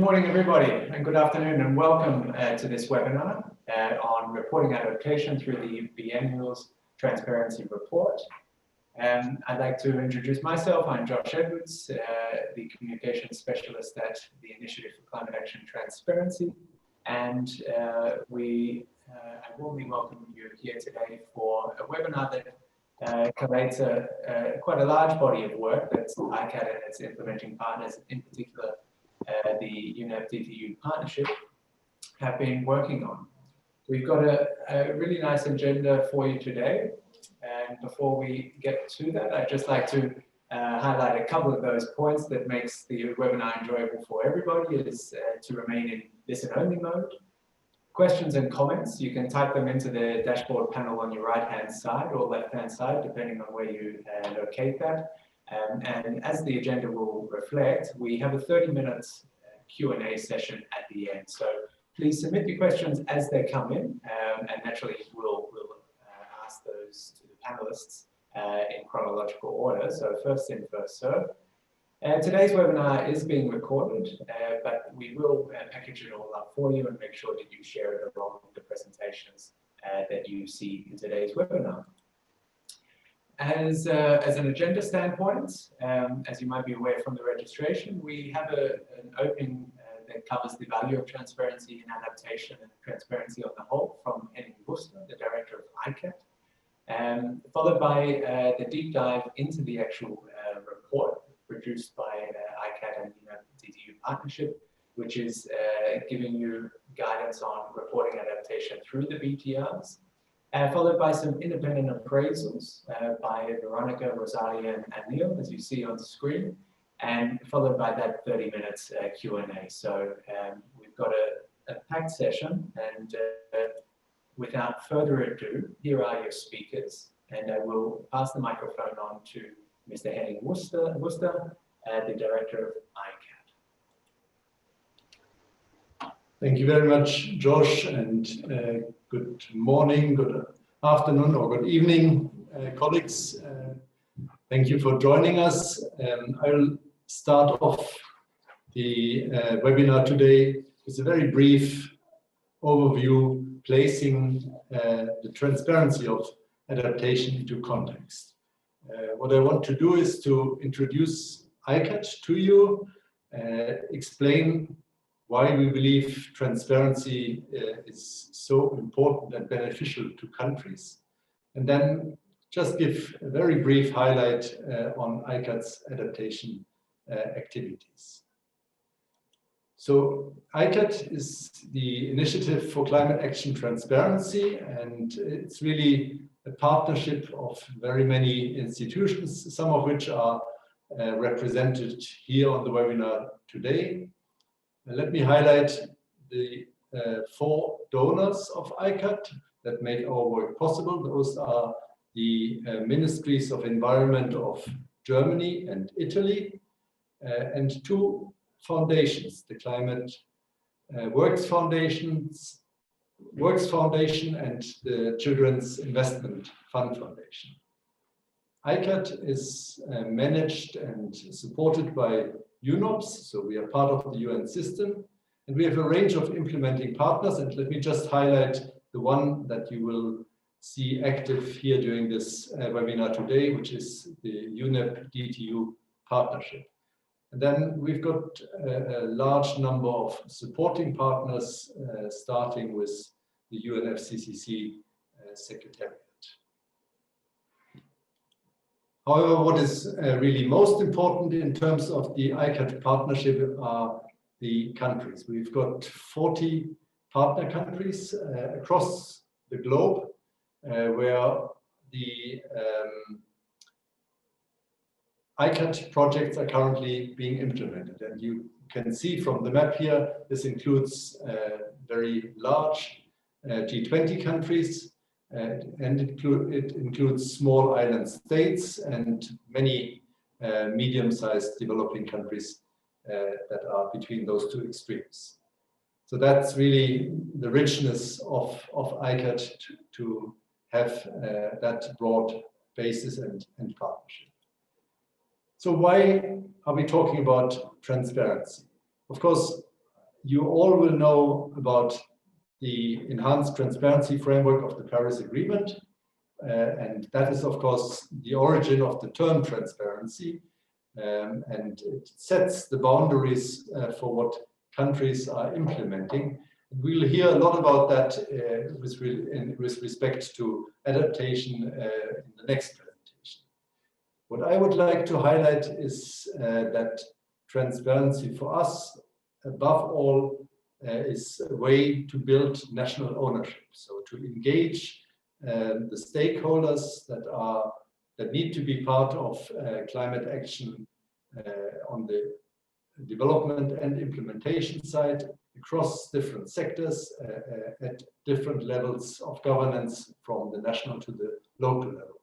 Good morning, everybody, and good afternoon, and welcome to this webinar on reporting adaptation through the Biennial's Transparency Report. I'd like to introduce myself. I'm Josh Edwards, the Communications Specialist at the Initiative for Climate Action Transparency, and I warmly welcome you here today for a webinar that collates quite a large body of work that ICAT and its implementing partners, in particular the UNEP Ndetu partnership, have been working on. We've got a really nice agenda for you today, and before we get to that, I'd just like to highlight a couple of those points that makes the webinar enjoyable for everybody is to remain in listen-only mode. Questions and comments, you can type them into the dashboard panel on your right-hand side or left-hand side, depending on where you locate that. And as the agenda will reflect, we have a 30-minute Q&A session at the end. So please submit your questions as they come in, and naturally we'll ask those to the panelists in chronological order. So first in, first served. Today's webinar is being recorded, but we will package it all up for you and make sure that you share it along with the presentations that you see in today's webinar. As an agenda standpoint, as you might be aware from the registration, we have an opening that covers the value of transparency in adaptation and transparency on the whole from Henning, Wuester, the director of ICAT, followed by the deep dive into the actual report produced by ICAT and Ndetu partnership, which is giving you guidance on reporting adaptation through the BTRs. Followed by some independent appraisals by Veronica, Rosaria, and Neil, as you see on the screen, and followed by that 30 minutes Q&A. So we've got a packed session, and without further ado, here are your speakers, and I will pass the microphone on to Mr. Henning Wuester, the Director of ICAT. Thank you very much, Josh, and good morning, good afternoon, or good evening, colleagues. Thank you for joining us. I will start off the webinar today with a very brief overview, placing the transparency of adaptation into context. What I want to do is to introduce ICAT to you, explain why we believe transparency is so important and beneficial to countries, and then just give a very brief highlight on ICAT's adaptation activities. So ICAT is the Initiative for Climate Action Transparency, and it's really a partnership of very many institutions, some of which are represented here on the webinar today. Let me highlight the 4 donors of ICAT that make our work possible. Those are the Ministries of Environment of Germany and Italy, and 2 foundations, the Climate Works Foundation and the Children's Investment Fund Foundation. ICAT is managed and supported by UNOPS, so we are part of the UN system, and we have a range of implementing partners, and let me just highlight the one that you will see active here during this webinar today, which is the UNEP Ndetu partnership. And then we've got a large number of supporting partners, starting with the Unfccc Secretariat. However, what is really most important in terms of the ICAT partnership are the countries. We've got 40 partner countries across the globe where the ICAT projects are currently being implemented. And you can see from the map here, this includes very large G20 countries, and it includes small island states and many medium-sized developing countries that are between those 2 extremes. So that's really the richness of ICAT to have that broad basis and partnership. So why are we talking about transparency? Of course, you all will know about the enhanced transparency framework of the Paris Agreement. And that is, of course, the origin of the term transparency. And it sets the boundaries for what countries are implementing. And we'll hear a lot about that with respect to adaptation in the next presentation. What I would like to highlight is that transparency for us, above all, is a way to build national ownership. So to engage the stakeholders that need to be part of climate action on the development and implementation side across different sectors at different levels of governance from the national to the local level.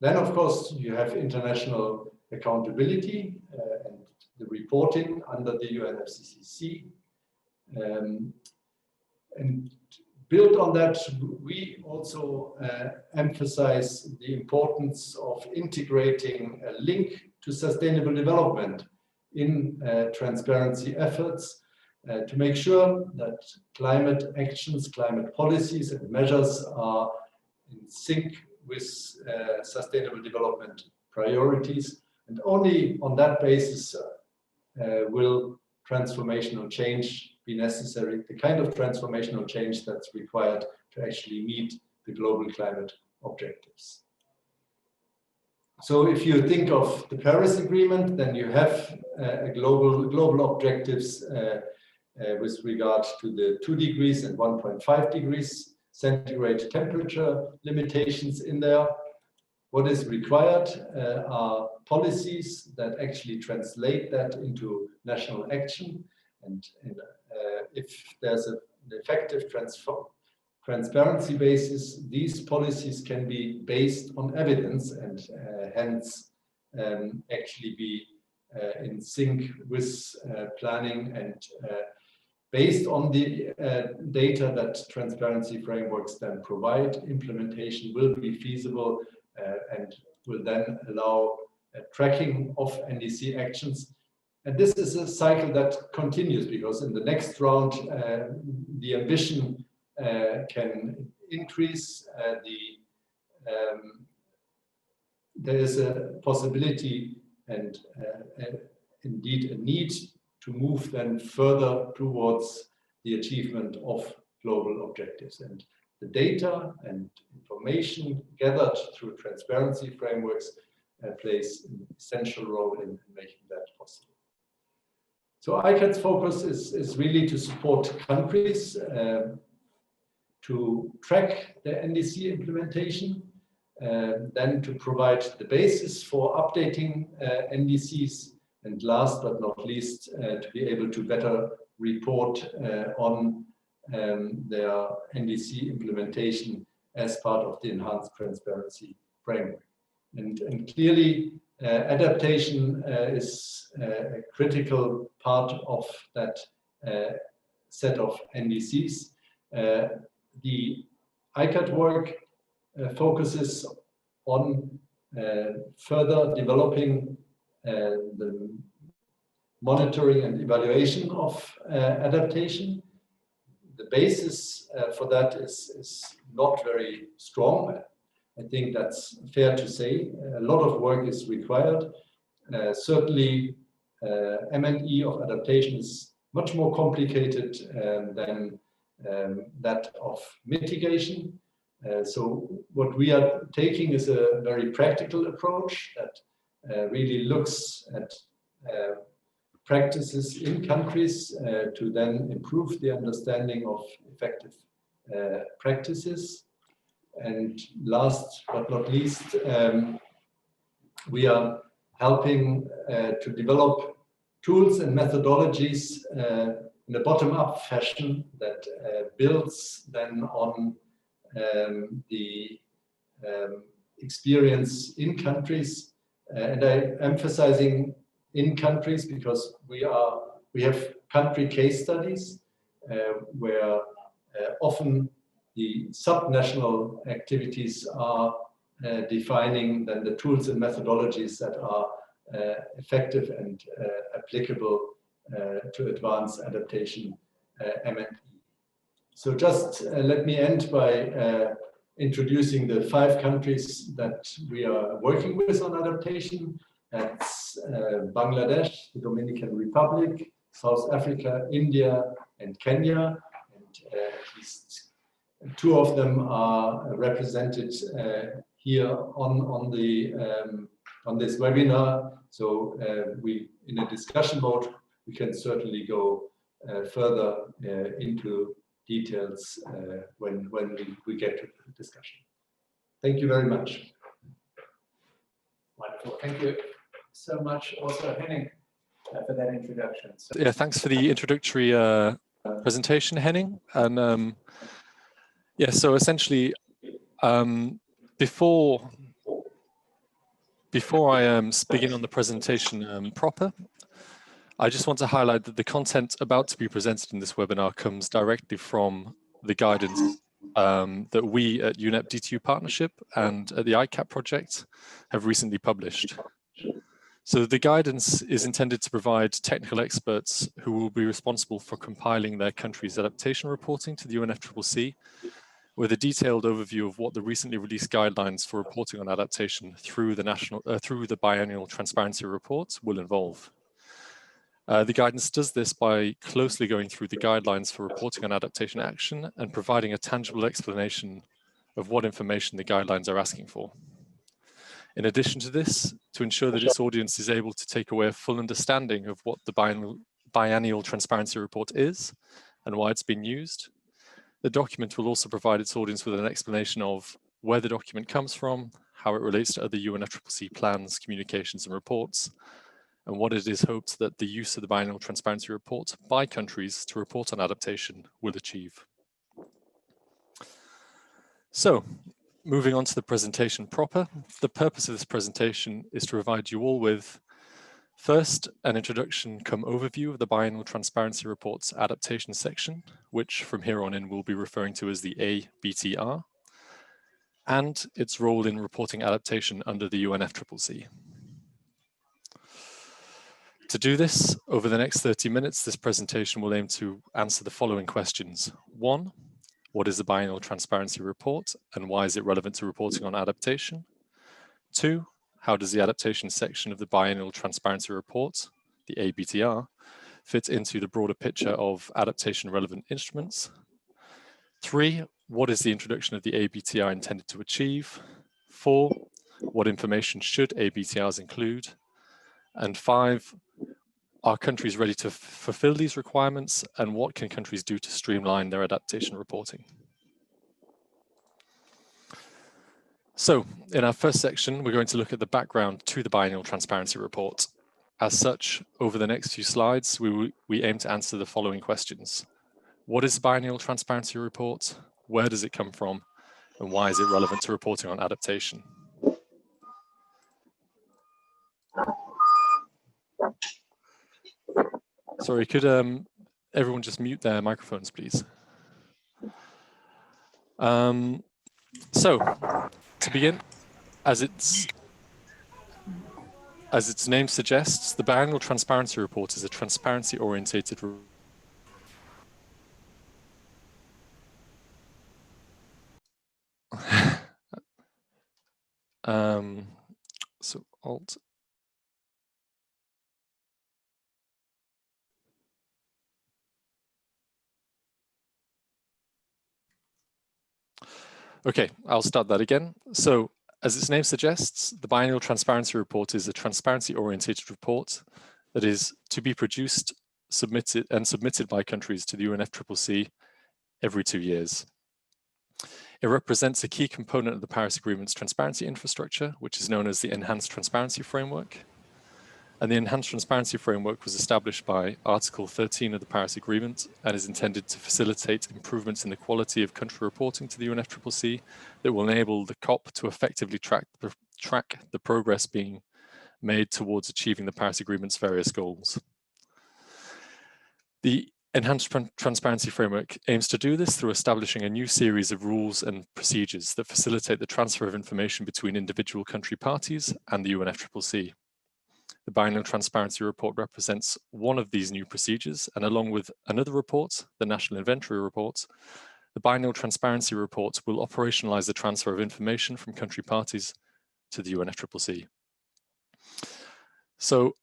Then, of course, you have international accountability and the reporting under the Unfccc. And built on that, we also emphasize the importance of integrating a link to sustainable development in transparency efforts to make sure that climate actions, climate policies and measures are in sync with sustainable development priorities. And only on that basis will transformational change be necessary, the kind of transformational change that's required to actually meet the global climate objectives. So if you think of the Paris Agreement, then you have global objectives with regard to the 2 degrees and 1.5 degrees centigrade temperature limitations in there. What is required are policies that actually translate that into national action. And if there's an effective transparency basis, these policies can be based on evidence and hence actually be in sync with planning and based on the data that transparency frameworks then provide, implementation will be feasible and will then allow tracking of NDC actions. And this is a cycle that continues because in the next round, the ambition can increase. There is a possibility and indeed a need to move then further towards the achievement of global objectives. And the data and information gathered through transparency frameworks plays an essential role in making that possible. So ICAT's focus is really to support countries to track their NDC implementation, then to provide the basis for updating NDCs, and last but not least, to be able to better report on their NDC implementation as part of the enhanced transparency framework. And clearly, adaptation is a critical part of that set of NDCs. The ICAT work focuses on further developing the monitoring and evaluation of adaptation. The basis for that is not very strong. I think that's fair to say. A lot of work is required. Certainly, M&E of adaptation is much more complicated than that of mitigation. So what we are taking is a very practical approach that really looks at practices in countries to then improve the understanding of effective practices. And last but not least, we are helping to develop tools and methodologies in a bottom-up fashion that builds then on the experience in countries. And I'm emphasizing in countries because we have country case studies where often the subnational activities are defining then the tools and methodologies that are effective and applicable to advance adaptation M&E. So just let me end by introducing the 5 countries that we are working with on adaptation. That's Bangladesh, the Dominican Republic, South Africa, India, and Kenya. And at least 2 of them are represented here on this webinar. So we, in a discussion mode, we can certainly go further into details when we get to the discussion. Thank you very much. Wonderful. Thank you so much also, Henning, for that introduction. So, yeah, thanks for the introductory presentation, Henning. And yeah, so essentially, before I begin on the presentation proper, I just want to highlight that the content about to be presented in this webinar comes directly from the guidance that we at UNEP DTU Partnership and at the ICAT project have recently published. So the guidance is intended to provide technical experts who will be responsible for compiling their country's adaptation reporting to the UNFCCC with a detailed overview of what the recently released guidelines for reporting on adaptation through the biennial transparency report will involve. The guidance does this by closely going through the guidelines for reporting on adaptation action and providing a tangible explanation of what information the guidelines are asking for. In addition to this, to ensure that its audience is able to take away a full understanding of what the biennial transparency report is and why it's been used, the document will also provide its audience with an explanation of where the document comes from, how it relates to other UNFCCC plans, communications, and reports, and what it is hoped that the use of the biennial transparency report by countries to report on adaptation will achieve. So, moving on to the presentation proper, the purpose of this presentation is to provide you all with, first, an introduction cum overview of the biennial transparency report's adaptation section, which from here on in we'll be referring to as the ABTR, and its role in reporting adaptation under the UNFCCC. To do this, over the next 30 minutes, this presentation will aim to answer the following questions. 1, what is the biennial transparency report and why is it relevant to reporting on adaptation? 2, how does the adaptation section of the biennial transparency report, the ABTR, fit into the broader picture of adaptation relevant instruments? 3, what is the introduction of the ABTR intended to achieve? 4, what information should ABTRs include? And 5, are countries ready to fulfill these requirements, and what can countries do to streamline their adaptation reporting? So, in our first section, we're going to look at the background to the biennial transparency report. As such, over the next few slides, we aim to answer the following questions. What is the biennial transparency report? Where does it come from? And why is it relevant to reporting on adaptation? Sorry, could everyone just mute their microphones, please? So, to begin, as its name suggests, the biennial transparency report is a transparency-orientated so Alt. Okay, I'll start that again. So, as its name suggests, the biennial transparency report is a transparency-orientated report that is to be produced, submitted by countries to the UNFCCC every 2 years. It represents a key component of the Paris Agreement's transparency infrastructure, which is known as the Enhanced Transparency Framework. And the Enhanced Transparency Framework was established by Article 13 of the Paris Agreement and is intended to facilitate improvements in the quality of country reporting to the UNFCCC that will enable the COP to effectively track the progress being made towards achieving the Paris Agreement's various goals. The Enhanced Transparency Framework aims to do this through establishing a new series of rules and procedures that facilitate the transfer of information between individual country parties and the UNFCCC. The Biennial Transparency Report represents one of these new procedures, and along with another report, the National Inventory Report, the Biennial Transparency Report will operationalize the transfer of information from country parties to the UNFCCC. So,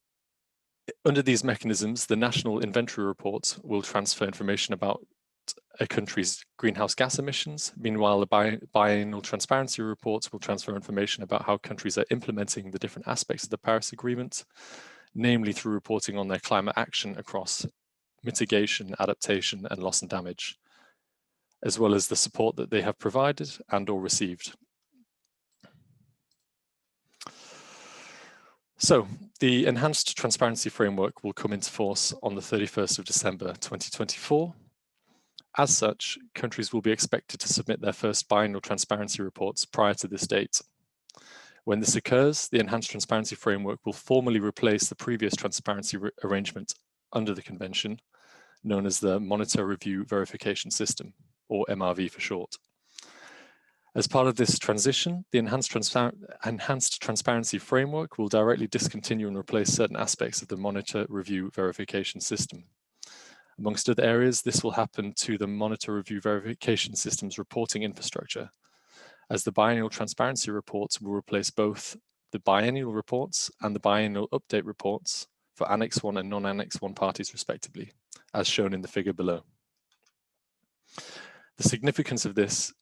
under these mechanisms, the National Inventory Report will transfer information about a country's greenhouse gas emissions. Meanwhile, the Biennial Transparency Report will transfer information about how countries are implementing the different aspects of the Paris Agreement, namely through reporting on their climate action across mitigation, adaptation, and loss and damage, as well as the support that they have provided and or received. So, the Enhanced Transparency Framework will come into force on the 31st of December 2024. As such, countries will be expected to submit their first biennial transparency reports prior to this date. When this occurs, the Enhanced Transparency Framework will formally replace the previous transparency arrangement under the Convention, known as the Monitor, Review, Verification System, or MRV for short. As part of this transition, the Enhanced Transparency Framework will directly discontinue and replace certain aspects of the Monitor, Review, Verification System. Amongst other areas, this will happen to the Monitor, Review, Verification System's reporting infrastructure, as the Biennial Transparency Reports will replace both the biennial reports and the biennial update reports for Annex 1 and non-Annex 1 parties respectively, as shown in the figure below. The significance of this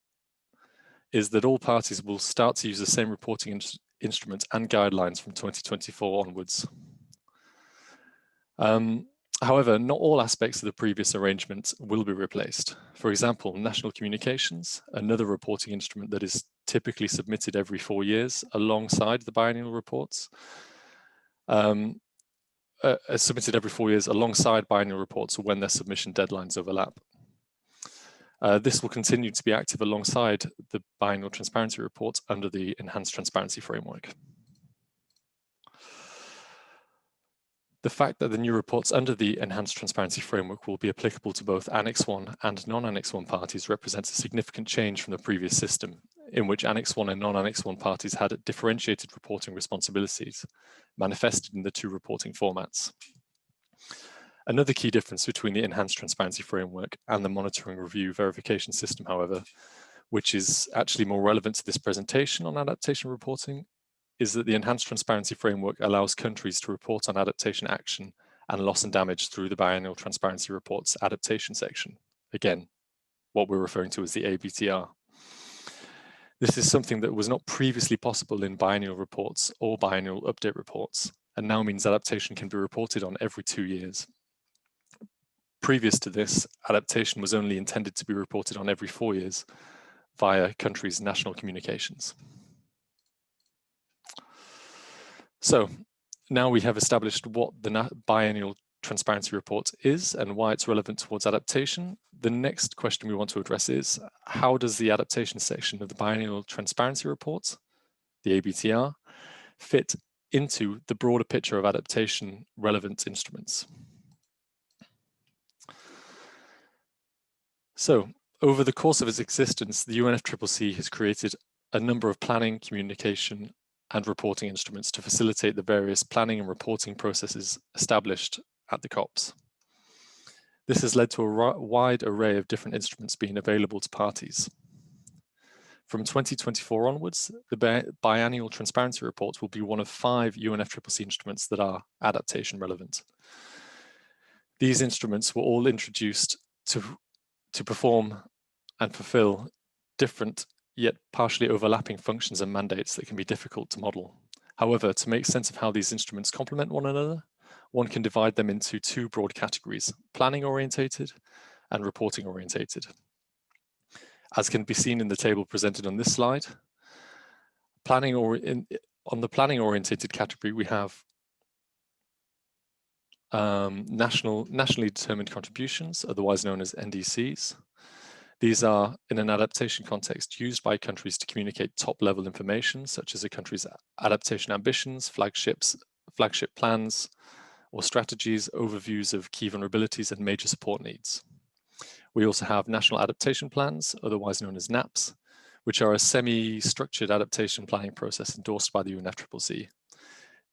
is that all parties will start to use the same reporting instruments and guidelines from 2024 onwards. However, not all aspects of the previous arrangement will be replaced. For example, national communications, another reporting instrument that is typically submitted every 4 years alongside the biennial reports, submitted every 4 years alongside biennial reports when their submission deadlines overlap. This will continue to be active alongside the biennial transparency report under the Enhanced Transparency Framework. The fact that the new reports under the Enhanced Transparency Framework will be applicable to both Annex 1 and non-Annex 1 parties represents a significant change from the previous system, in which Annex 1 and non-Annex 1 parties had differentiated reporting responsibilities, manifested in the two reporting formats. Another key difference between the Enhanced Transparency Framework and the Monitoring, Review, Verification System, however, which is actually more relevant to this presentation on adaptation reporting, is that the Enhanced Transparency Framework allows countries to report on adaptation action and loss and damage through the Biennial Transparency Report's adaptation section. Again, what we're referring to as the ABTR. This is something that was not previously possible in biennial reports or biennial update reports, and now means adaptation can be reported on every 2 years. Previous to this, adaptation was only intended to be reported on every 4 years via countries' national communications. So now we have established what the biennial transparency report is and why it's relevant towards adaptation. The next question we want to address is, how does the adaptation section of the biennial transparency report, the ABTR, fit into the broader picture of adaptation relevant instruments? So, over the course of its existence, the UNFCCC has created a number of planning, communication, and reporting instruments to facilitate the various planning and reporting processes established at the COPs. This has led to a wide array of different instruments being available to parties. From 2024 onwards, the biannual transparency report will be one of 5 UNFCCC instruments that are adaptation relevant. These instruments were all introduced to perform and fulfill different yet partially overlapping functions and mandates that can be difficult to model. However, to make sense of how these instruments complement one another, one can divide them into 2 broad categories: planning-orientated and reporting-orientated. As can be seen in the table presented on this slide, on the planning-orientated category, we have nationally determined contributions, otherwise known as NDCs. These are, in an adaptation context, used by countries to communicate top-level information, such as a country's adaptation ambitions, flagship plans or strategies, overviews of key vulnerabilities and major support needs. We also have national adaptation plans, otherwise known as NAPs, which are a semi-structured adaptation planning process endorsed by the UNFCCC.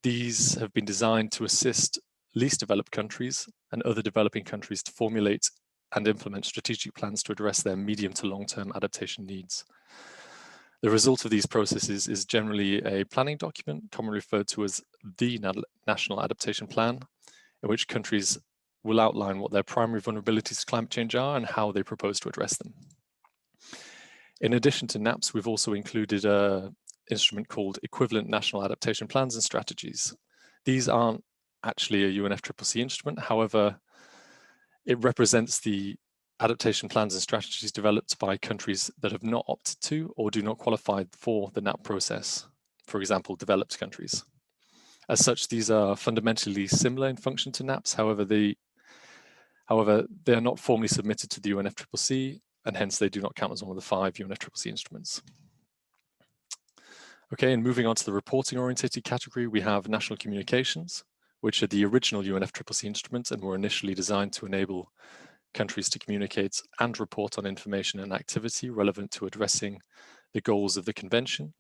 These have been designed to assist least developed countries and other developing countries to formulate and implement strategic plans to address their medium to long-term adaptation needs. The result of these processes is generally a planning document, commonly referred to as the National Adaptation Plan, in which countries will outline what their primary vulnerabilities to climate change are and how they propose to address them. In addition to NAPs, we've also included an instrument called Equivalent National Adaptation Plans and Strategies. These aren't actually a UNFCCC instrument, however, it represents the adaptation plans and strategies developed by countries that have not opted to or do not qualify for the NAP process, for example, developed countries. As such, these are fundamentally similar in function to NAPs, however, they are not formally submitted to the UNFCCC, and hence they do not count as one of the 5 UNFCCC instruments. Okay, and moving on to the reporting-orientated category, we have national communications, which are the original UNFCCC instruments and were initially designed to enable countries to communicate and report on information and activity relevant to addressing the goals of the convention,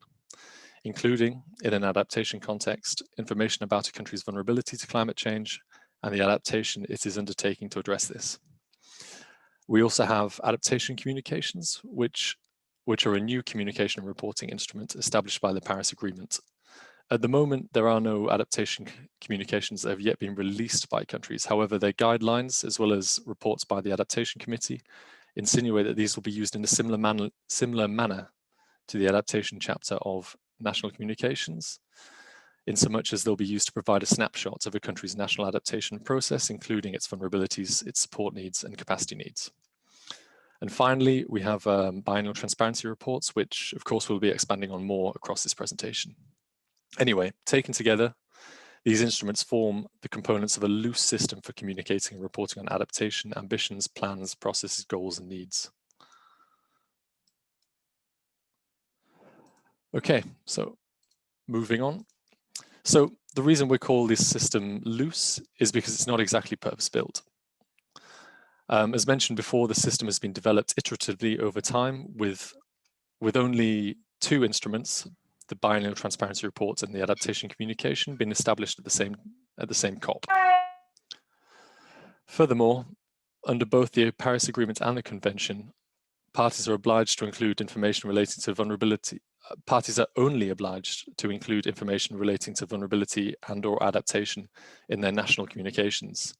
including, in an adaptation context, information about a country's vulnerability to climate change and the adaptation it is undertaking to address this. We also have adaptation communications, which are a new communication and reporting instrument established by the Paris Agreement. At the moment, there are no adaptation communications that have yet been released by countries. However, their guidelines, as well as reports by the Adaptation Committee, insinuate that these will be used in a similar manner to the Adaptation Chapter of national communications, in so much as they'll be used to provide a snapshot of a country's national adaptation process, including its vulnerabilities, its support needs, and capacity needs. And finally, we have biennial transparency reports, which of course we'll be expanding on more across this presentation. Anyway, taken together, these instruments form the components of a loose system for communicating and reporting on adaptation, ambitions, plans, processes, goals, and needs. Okay, so moving on. So the reason we call this system loose is because it's not exactly purpose-built. As mentioned before, the system has been developed iteratively over time with only 2 instruments, the biennial transparency reports and the adaptation communication, being established at the same COP. Furthermore, under both the Paris Agreement and the Convention, parties are obliged to include information relating to vulnerability. Parties are only obliged to include information relating to vulnerability and/or adaptation in their national communications.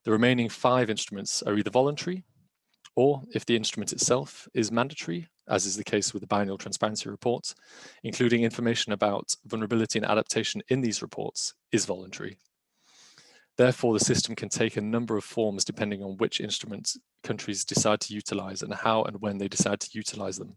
The remaining 5 instruments are either voluntary, or if the instrument itself is mandatory, as is the case with the biennial transparency reports, including information about vulnerability and adaptation in these reports is voluntary. Therefore, the system can take a number of forms depending on which instruments countries decide to utilize and how and when they decide to utilize them.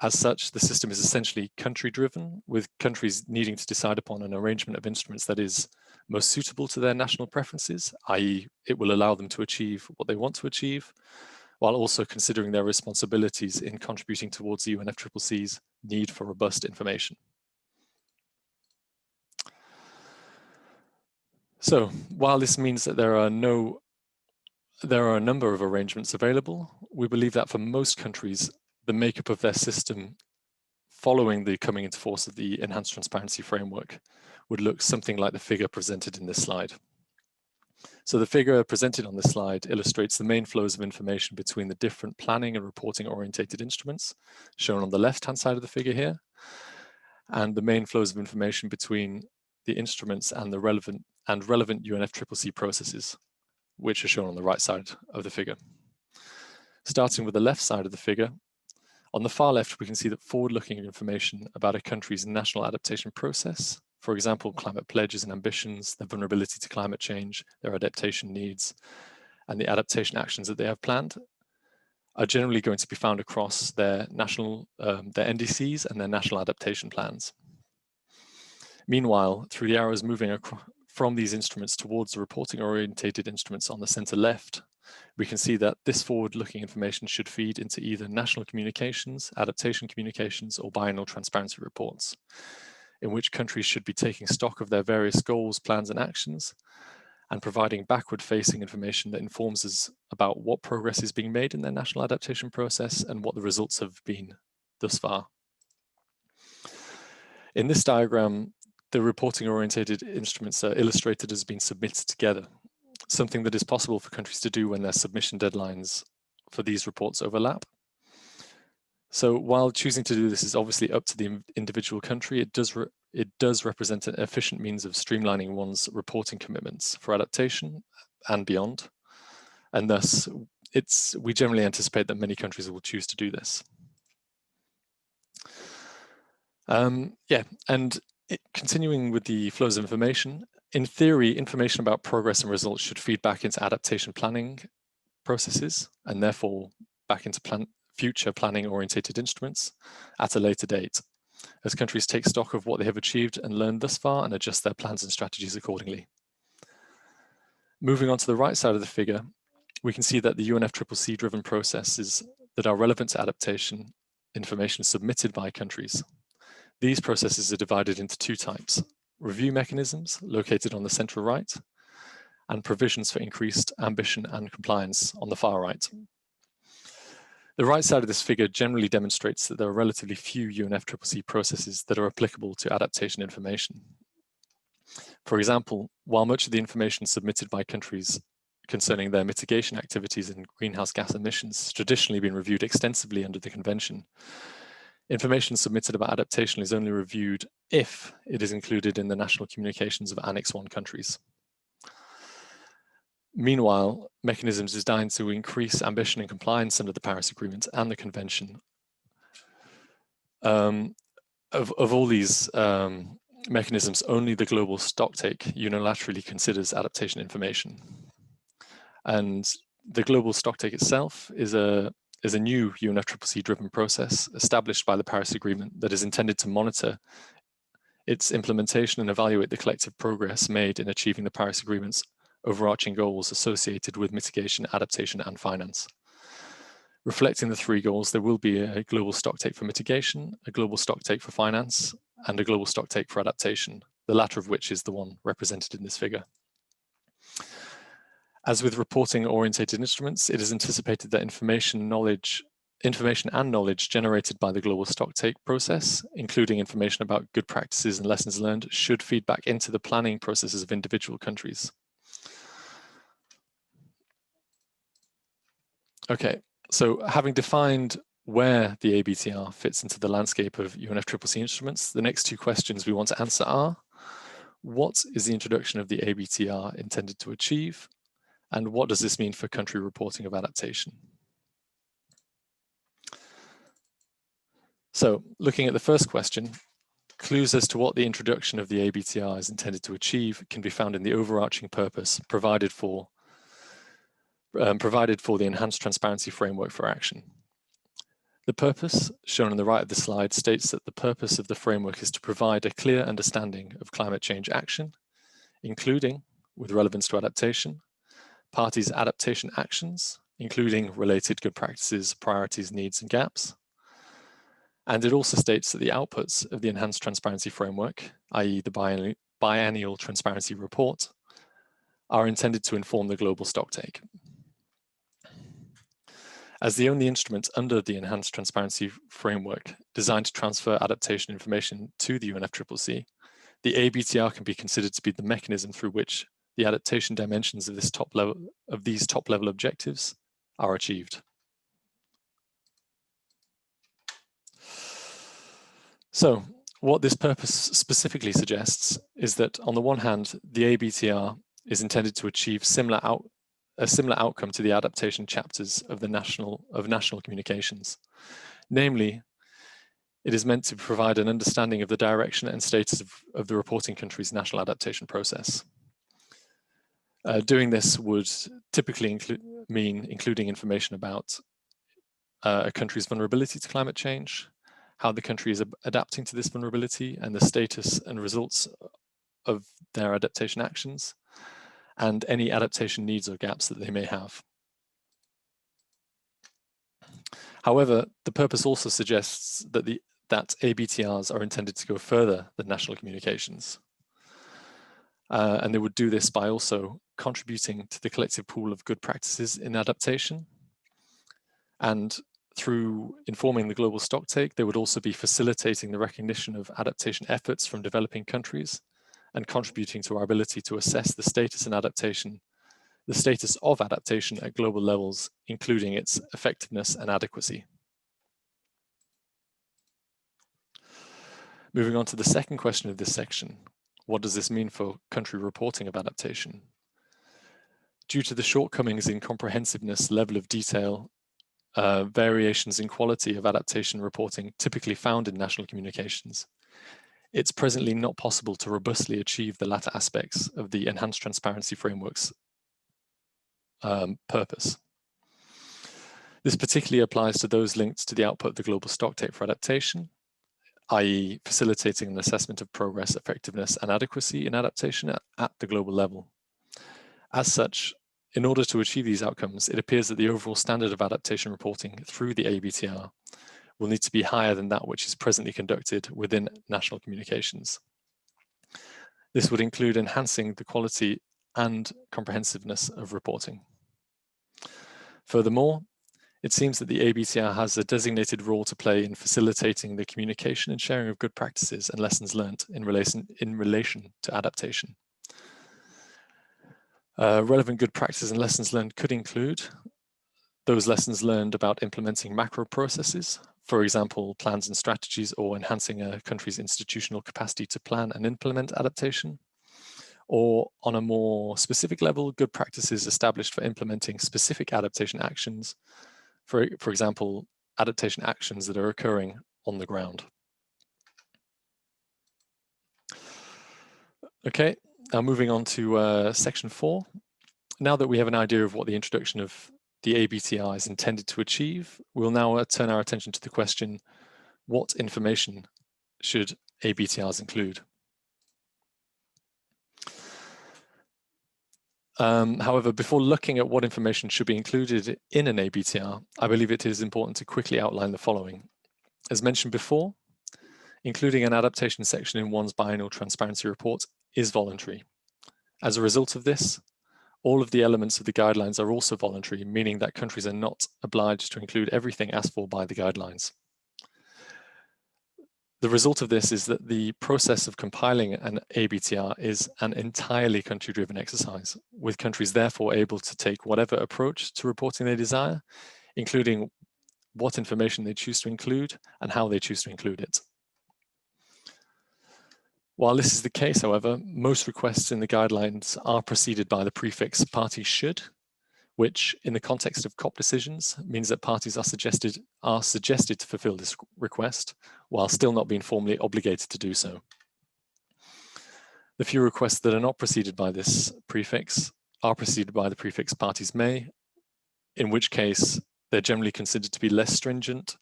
As such, the system is essentially country-driven, with countries needing to decide upon an arrangement of instruments that is most suitable to their national preferences, i.e. it will allow them to achieve what they want to achieve, while also considering their responsibilities in contributing towards the UNFCCC's need for robust information. So, while this means that there are a number of arrangements available, we believe that for most countries, the makeup of their system following the coming into force of the Enhanced Transparency Framework would look something like the figure presented in this slide. So the figure presented on this slide illustrates the main flows of information between the different planning and reporting orientated instruments, shown on the left-hand side of the figure here, and the main flows of information between the instruments and the relevant UNFCCC processes, which are shown on the right side of the figure. Starting with the left side of the figure, on the far left, we can see that forward-looking information about a country's national adaptation process, for example, climate pledges and ambitions, their vulnerability to climate change, their adaptation needs, and the adaptation actions that they have planned, are generally going to be found across their NDCs and their national adaptation plans. Meanwhile, through the arrows moving from these instruments towards the reporting-orientated instruments on the center left, we can see that this forward-looking information should feed into either national communications, adaptation communications, or biennial transparency reports, in which countries should be taking stock of their various goals, plans, and actions, and providing backward-facing information that informs us about what progress is being made in their national adaptation process and what the results have been thus far. In this diagram, the reporting-orientated instruments are illustrated as being submitted together, something that is possible for countries to do when their submission deadlines for these reports overlap. So while choosing to do this is obviously up to the individual country, it does represent an efficient means of streamlining one's reporting commitments for adaptation and beyond. And thus, we generally anticipate that many countries will choose to do this. Continuing with the flows of information, in theory, information about progress and results should feed back into adaptation planning processes and therefore back into future planning-orientated instruments at a later date, as countries take stock of what they have achieved and learned thus far and adjust their plans and strategies accordingly. Moving on to the right side of the figure, we can see that the UNFCCC-driven processes that are relevant to adaptation information submitted by countries. These processes are divided into two types: review mechanisms, located on the central right, and provisions for increased ambition and compliance on the far right. The right side of this figure generally demonstrates that there are relatively few UNFCCC processes that are applicable to adaptation information. For example, while much of the information submitted by countries concerning their mitigation activities and greenhouse gas emissions has traditionally been reviewed extensively under the Convention, information submitted about adaptation is only reviewed if it is included in the national communications of Annex 1 countries. Meanwhile, mechanisms designed to increase ambition and compliance under the Paris Agreement and the Convention. Of all these mechanisms, only the global stocktake unilaterally considers adaptation information. And the global stocktake itself is a new UNFCCC-driven process established by the Paris Agreement that is intended to monitor its implementation and evaluate the collective progress made in achieving the Paris Agreement's overarching goals associated with mitigation, adaptation, and finance. Reflecting the three goals, there will be a global stocktake for mitigation, a global stocktake for finance, and a global stocktake for adaptation, the latter of which is the one represented in this figure. As with reporting-orientated instruments, it is anticipated that information and knowledge generated by the global stocktake process, including information about good practices and lessons learned, should feed back into the planning processes of individual countries. Okay, so having defined where the ABTR fits into the landscape of UNFCCC instruments, the next two questions we want to answer are: what is the introduction of the ABTR intended to achieve? And what does this mean for country reporting of adaptation? So, looking at the first question, clues as to what the introduction of the ABTR is intended to achieve can be found in the overarching purpose provided for the Enhanced Transparency Framework for Action. The purpose, shown on the right of the slide, states that the purpose of the framework is to provide a clear understanding of climate change action, including, with relevance to adaptation, parties' adaptation actions, including related good practices, priorities, needs, and gaps. And it also states that the outputs of the Enhanced Transparency Framework, i.e. the Biennial Transparency Report, are intended to inform the global stocktake. As the only instrument under the Enhanced Transparency Framework designed to transfer adaptation information to the UNFCCC, the ABTR can be considered to be the mechanism through which the adaptation dimensions of these top-level objectives are achieved. So, what this purpose specifically suggests is that, on the one hand, the ABTR is intended to achieve a similar outcome to the adaptation chapters of national communications. Namely, it is meant to provide an understanding of the direction and status of the reporting country's national adaptation process. Doing this would typically mean including information about a country's vulnerability to climate change, how the country is adapting to this vulnerability, and the status and results of their adaptation actions, and any adaptation needs or gaps that they may have. However, the purpose also suggests that ABTRs are intended to go further than national communications. And they would do this by also contributing to the collective pool of good practices in adaptation, and through informing the global stocktake, they would also be facilitating the recognition of adaptation efforts from developing countries and contributing to our ability to assess the status of adaptation at global levels, including its effectiveness and adequacy. Moving on to the second question of this section, what does this mean for country reporting of adaptation? Due to the shortcomings in comprehensiveness, level of detail, variations in quality of adaptation reporting typically found in national communications, it's presently not possible to robustly achieve the latter aspects of the enhanced transparency framework's purpose. This particularly applies to those linked to the output of the global stocktake for adaptation, i.e. facilitating an assessment of progress, effectiveness, and adequacy in adaptation at the global level. As such, in order to achieve these outcomes, it appears that the overall standard of adaptation reporting through the ABTR will need to be higher than that which is presently conducted within national communications. This would include enhancing the quality and comprehensiveness of reporting. Furthermore, it seems that the ABTR has a designated role to play in facilitating the communication and sharing of good practices and lessons learned in relation to adaptation. Relevant good practices and lessons learned could include those lessons learned about implementing macro processes, for example, plans and strategies, or enhancing a country's institutional capacity to plan and implement adaptation, or on a more specific level, good practices established for implementing specific adaptation actions, for example, adaptation actions that are occurring on the ground. Okay, now moving on to section 4. Now that we have an idea of what the introduction of the ABTR is intended to achieve, we'll now turn our attention to the question, what information should ABTRs include? However, before looking at what information should be included in an ABTR, I believe it is important to quickly outline the following. As mentioned before, including an adaptation section in one's biennial transparency report is voluntary. As a result of this, all of the elements of the guidelines are also voluntary, meaning that countries are not obliged to include everything asked for by the guidelines. The result of this is that the process of compiling an ABTR is an entirely country-driven exercise, with countries therefore able to take whatever approach to reporting they desire, including what information they choose to include and how they choose to include it. While this is the case, however, most requests in the guidelines are preceded by the prefix "parties should," which, in the context of COP decisions, means that parties are suggested to fulfill this request, while still not being formally obligated to do so. The few requests that are not preceded by this prefix are preceded by the prefix "parties may," in which case they're generally considered to be less stringent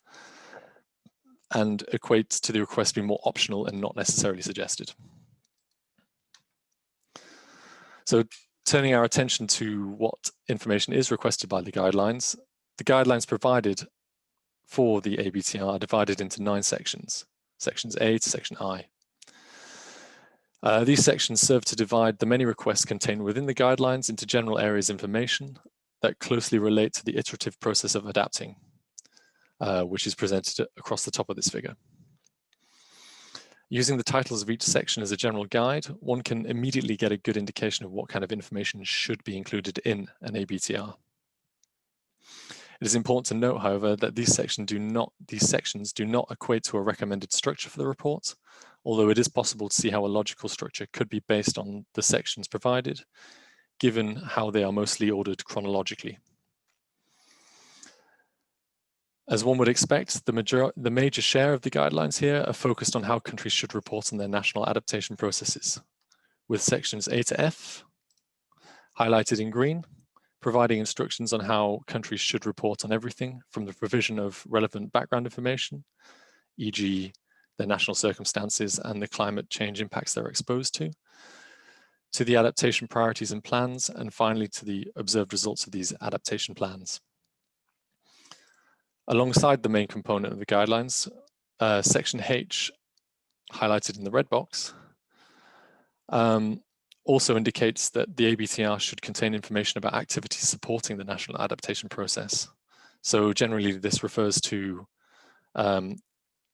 and equates to the request being more optional and not necessarily suggested. So turning our attention to what information is requested by the guidelines provided for the ABTR are divided into 9 sections, sections A to section I. These sections serve to divide the many requests contained within the guidelines into general areas of information that closely relate to the iterative process of adapting, which is presented across the top of this figure. Using the titles of each section as a general guide, one can immediately get a good indication of what kind of information should be included in an ABTR. It is important to note, however, that these sections do not equate to a recommended structure for the report, although it is possible to see how a logical structure could be based on the sections provided, given how they are mostly ordered chronologically. As one would expect, the major share of the guidelines here are focused on how countries should report on their national adaptation processes, with sections A to F highlighted in green, providing instructions on how countries should report on everything from the provision of relevant background information, e.g. their national circumstances and the climate change impacts they're exposed to the adaptation priorities and plans, and finally to the observed results of these adaptation plans. Alongside the main component of the guidelines, section H, highlighted in the red box, also indicates that the ABTR should contain information about activities supporting the national adaptation process, So generally this refers to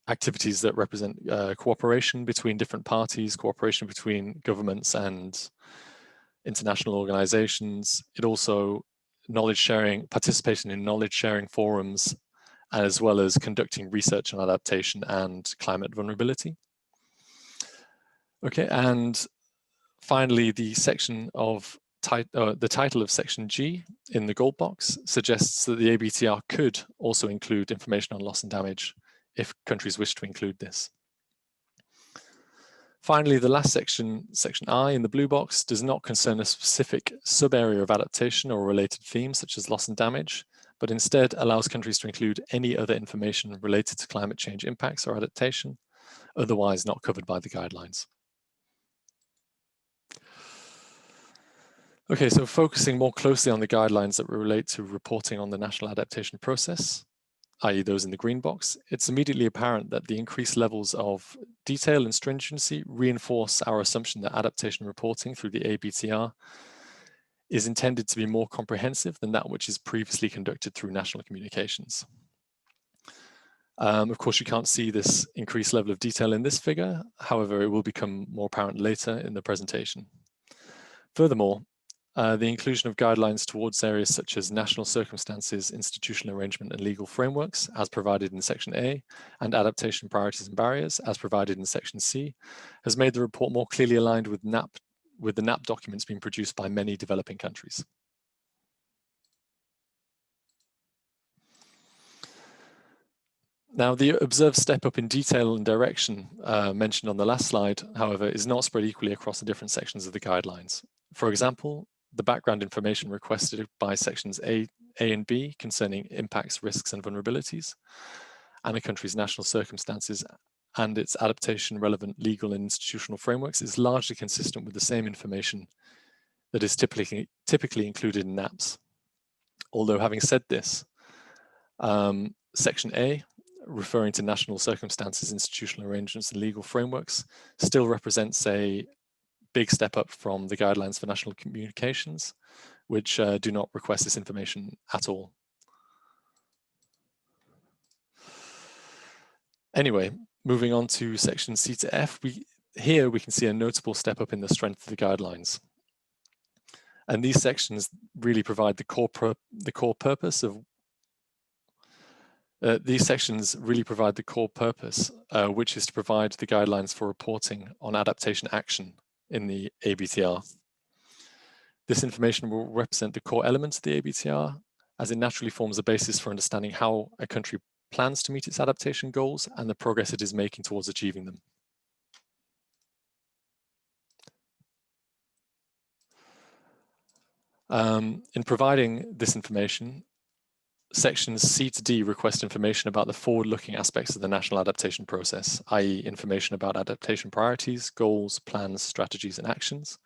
activities that represent cooperation between different parties, cooperation between governments and international organizations. It also knowledge sharing, participation in knowledge sharing forums, as well as conducting research on adaptation and climate vulnerability. Okay, and finally, the section of the title of section G in the gold box suggests that the ABTR could also include information on loss and damage if countries wish to include this. Finally, the last section, section I in the blue box, does not concern a specific sub-area of adaptation or related themes such as loss and damage, but instead allows countries to include any other information related to climate change impacts or adaptation, otherwise not covered by the guidelines. Okay, so focusing more closely on the guidelines that relate to reporting on the national adaptation process, i.e. those in the green box, it's immediately apparent that the increased levels of detail and stringency reinforce our assumption that adaptation reporting through the ABTR is intended to be more comprehensive than that which is previously conducted through national communications. Of course, you can't see this increased level of detail in this figure. However, it will become more apparent later in the presentation. Furthermore, the inclusion of guidelines towards areas such as national circumstances, institutional arrangement and legal frameworks as provided in section A and adaptation priorities and barriers as provided in section C has made the report more clearly aligned with the NAP documents being produced by many developing countries. Now, the observed step up in detail and direction mentioned on the last slide, however, is not spread equally across the different sections of the guidelines. For example, the background information requested by sections A and B concerning impacts, risks and vulnerabilities, and a country's national circumstances and its adaptation relevant legal and institutional frameworks is largely consistent with the same information that is typically included in NAPs. Although having said this, section A, referring to national circumstances, institutional arrangements and legal frameworks, still represents a big step up from the guidelines for national communications, which do not request this information at all. Anyway, moving on to section C to F, here we can see a notable step up in the strength of the guidelines. And these sections really provide the core purpose, which is to provide the guidelines for reporting on adaptation action in the ABTR. This information will represent the core elements of the ABTR, as it naturally forms a basis for understanding how a country plans to meet its adaptation goals and the progress it is making towards achieving them. In providing this information, sections C to D request information about the forward-looking aspects of the national adaptation process, i.e. information about adaptation priorities, goals, plans, strategies, and actions,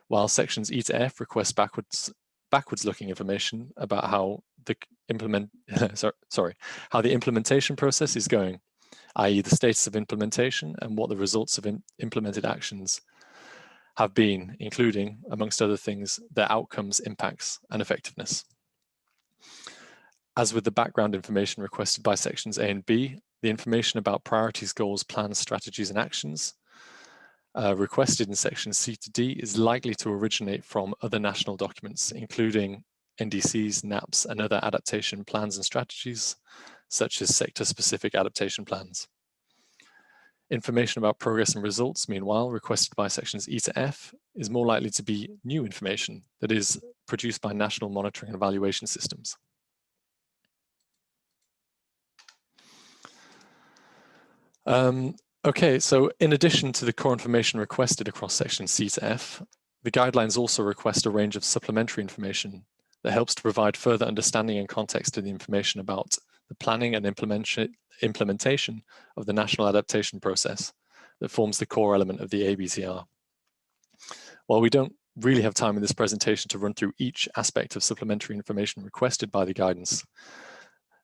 while sections E to F request backwards-looking information about how the implementation process is going, i.e. the status of implementation and what the results of implemented actions have been, including, amongst other things, their outcomes, impacts, and effectiveness. As with the background information requested by sections A and B, the information about priorities, goals, plans, strategies, and actions requested in sections C to D is likely to originate from other national documents, including NDCs, NAPs, and other adaptation plans and strategies, such as sector-specific adaptation plans. Information about progress and results, meanwhile, requested by sections E to F is more likely to be new information that is produced by national monitoring and evaluation systems. Okay, so in addition to the core information requested across sections C to F, the guidelines also request a range of supplementary information that helps to provide further understanding and context to the information about the planning and implementation of the national adaptation process that forms the core element of the ABTR. While we don't really have time in this presentation to run through each aspect of supplementary information requested by the guidance,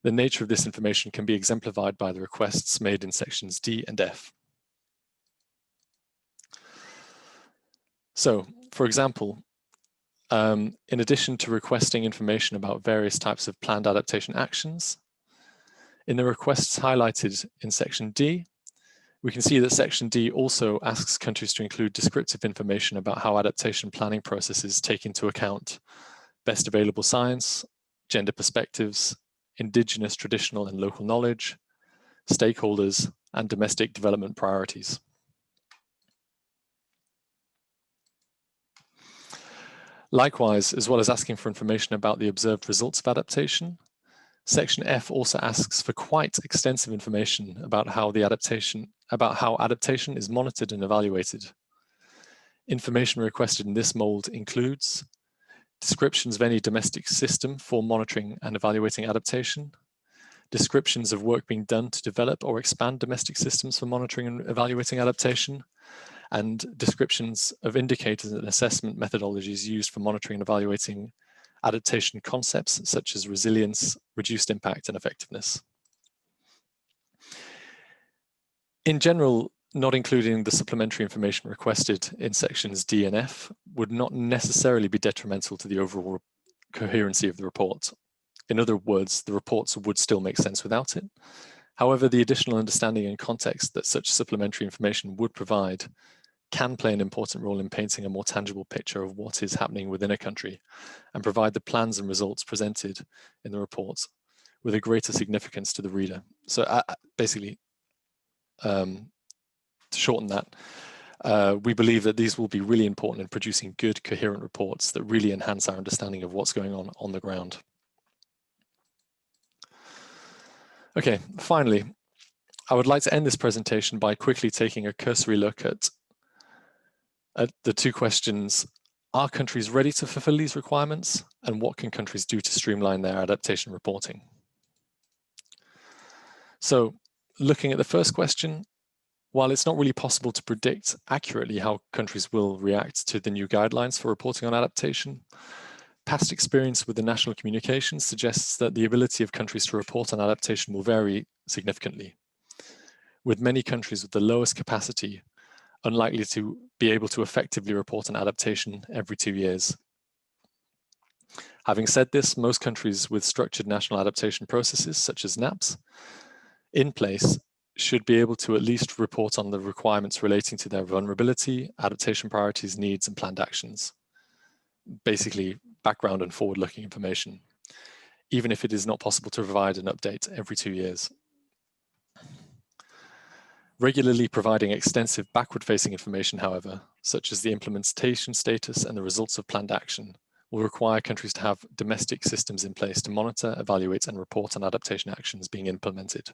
the nature of this information can be exemplified by the requests made in sections D and F. So, for example, in addition to requesting information about various types of planned adaptation actions, in the requests highlighted in section D, we can see that section D also asks countries to include descriptive information about how adaptation planning processes take into account best available science, gender perspectives, indigenous, traditional and local knowledge, stakeholders, and domestic development priorities. Likewise, as well as asking for information about the observed results of adaptation, section F also asks for quite extensive information about how adaptation is monitored and evaluated. Information requested in this mold includes descriptions of any domestic system for monitoring and evaluating adaptation, descriptions of work being done to develop or expand domestic systems for monitoring and evaluating adaptation, and descriptions of indicators and assessment methodologies used for monitoring and evaluating adaptation concepts such as resilience, reduced impact, and effectiveness. In general, not including the supplementary information requested in sections D and F would not necessarily be detrimental to the overall coherency of the report. In other words, the reports would still make sense without it. However, the additional understanding and context that such supplementary information would provide can play an important role in painting a more tangible picture of what is happening within a country and provide the plans and results presented in the report with a greater significance to the reader. So basically, to shorten that, we believe that these will be really important in producing good, coherent reports that really enhance our understanding of what's going on the ground. Okay, finally, I would like to end this presentation by quickly taking a cursory look at the two questions: are countries ready to fulfill these requirements, and what can countries do to streamline their adaptation reporting? So, looking at the first question, while it's not really possible to predict accurately how countries will react to the new guidelines for reporting on adaptation, past experience with the national communications suggests that the ability of countries to report on adaptation will vary significantly, with many countries with the lowest capacity unlikely to be able to effectively report on adaptation every 2 years. Having said this, most countries with structured national adaptation processes, such as NAPs, in place should be able to at least report on the requirements relating to their vulnerability, adaptation priorities, needs, and planned actions. Basically, background and forward-looking information, even if it is not possible to provide an update every 2 years. Regularly providing extensive backward-facing information, however, such as the implementation status and the results of planned action, will require countries to have domestic systems in place to monitor, evaluate, and report on adaptation actions being implemented.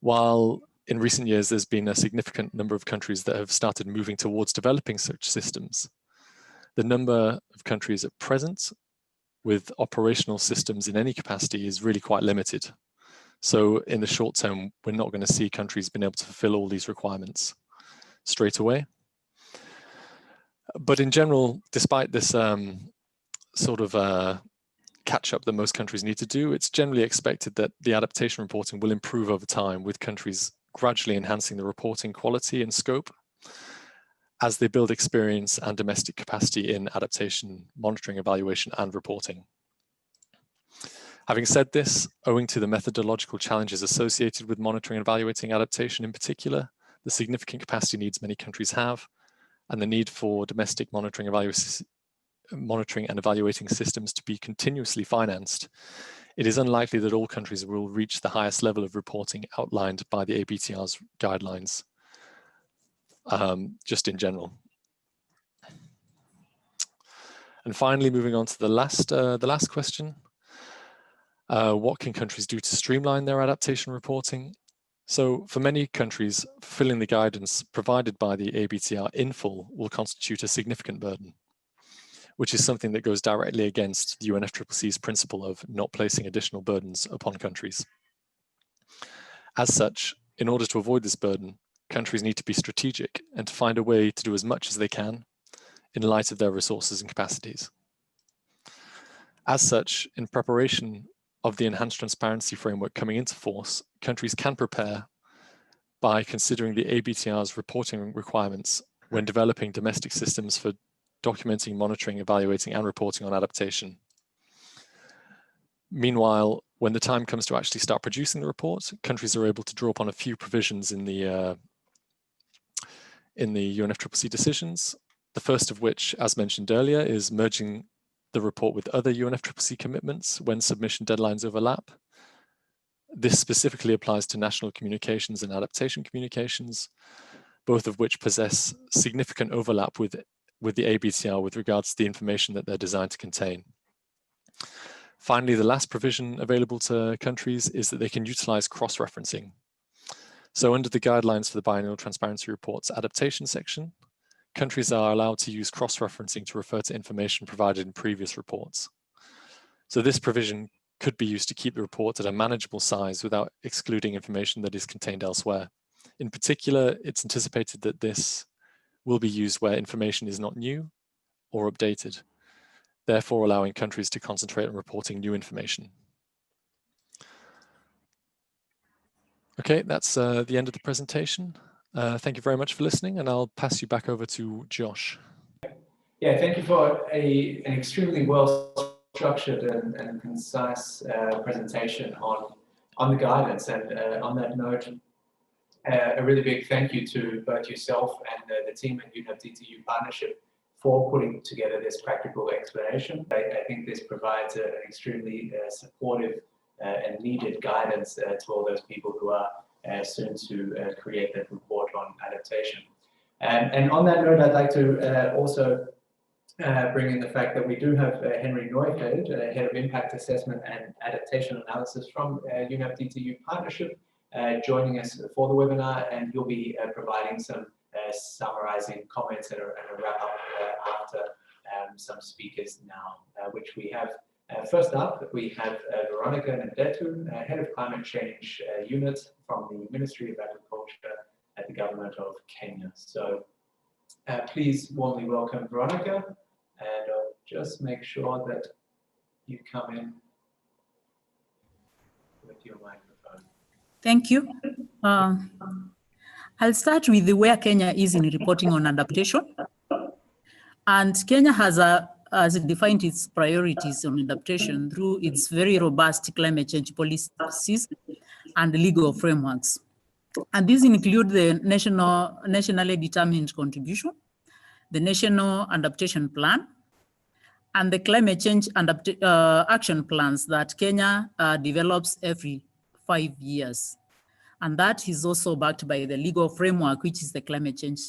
While in recent years there's been a significant number of countries that have started moving towards developing such systems, the number of countries at present with operational systems in any capacity is really quite limited. So in the short term, we're not going to see countries being able to fulfill all these requirements straight away. But in general, despite this sort of catch up that most countries need to do, it's generally expected that the adaptation reporting will improve over time, with countries gradually enhancing the reporting quality and scope as they build experience and domestic capacity in adaptation, monitoring, evaluation, and reporting. Having said this, owing to the methodological challenges associated with monitoring and evaluating adaptation in particular, the significant capacity needs many countries have, and the need for domestic monitoring and evaluating systems to be continuously financed, it is unlikely that all countries will reach the highest level of reporting outlined by the ABTR's guidelines, just in general. And finally, moving on to the last question. What can countries do to streamline their adaptation reporting? So for many countries, fulfilling the guidance provided by the ABTR in full will constitute a significant burden, which is something that goes directly against the UNFCCC's principle of not placing additional burdens upon countries. As such, in order to avoid this burden, countries need to be strategic and to find a way to do as much as they can in light of their resources and capacities. As such, in preparation of the enhanced transparency framework coming into force, countries can prepare by considering the ABTR's reporting requirements when developing domestic systems for documenting, monitoring, evaluating, and reporting on adaptation. Meanwhile, when the time comes to actually start producing the report, countries are able to draw upon a few provisions in the UNFCCC decisions. The first of which, as mentioned earlier, is merging the report with other UNFCCC commitments when submission deadlines overlap. This specifically applies to national communications and adaptation communications, both of which possess significant overlap with the ABTR with regards to the information that they're designed to contain. Finally, the last provision available to countries is that they can utilize cross-referencing. So under the guidelines for the Biennial Transparency Reports Adaptation section, countries are allowed to use cross-referencing to refer to information provided in previous reports. So this provision could be used to keep the report at a manageable size without excluding information that is contained elsewhere. In particular, it's anticipated that this will be used where information is not new or updated, therefore allowing countries to concentrate on reporting new information. Okay, that's the end of the presentation. Thank you very much for listening, and I'll pass you back over to Josh. Yeah, thank you for an extremely well-structured and concise presentation on the guidance. And on that note, a really big thank you to both yourself and the team at UNEP-DTU Partnership for putting together this practical explanation. I think this provides an extremely supportive and needed guidance to all those people who are soon to create that report on adaptation. And on that note, I'd like to also bring in the fact that we do have Henning Neufeldt, Head of Impact Assessment and Adaptation Analysis from UNEP-DTU Partnership, joining us for the webinar, and he'll be providing some summarizing comments and a wrap-up after some speakers now, which we have. First up, we have Veronica Ndetu, Head of Climate Change Unit from the Ministry of Agriculture at the Government of Kenya. So please warmly welcome Veronica, and I'll just make sure that you come in with your microphone. Thank you. I'll start with where Kenya is in reporting on adaptation. And Kenya has defined its priorities on adaptation through its very robust climate change policies and legal frameworks. And these include the nationally determined contribution, the National Adaptation Plan, and the climate change action plans that Kenya develops every 5 years. And that is also backed by the legal framework, which is the Climate Change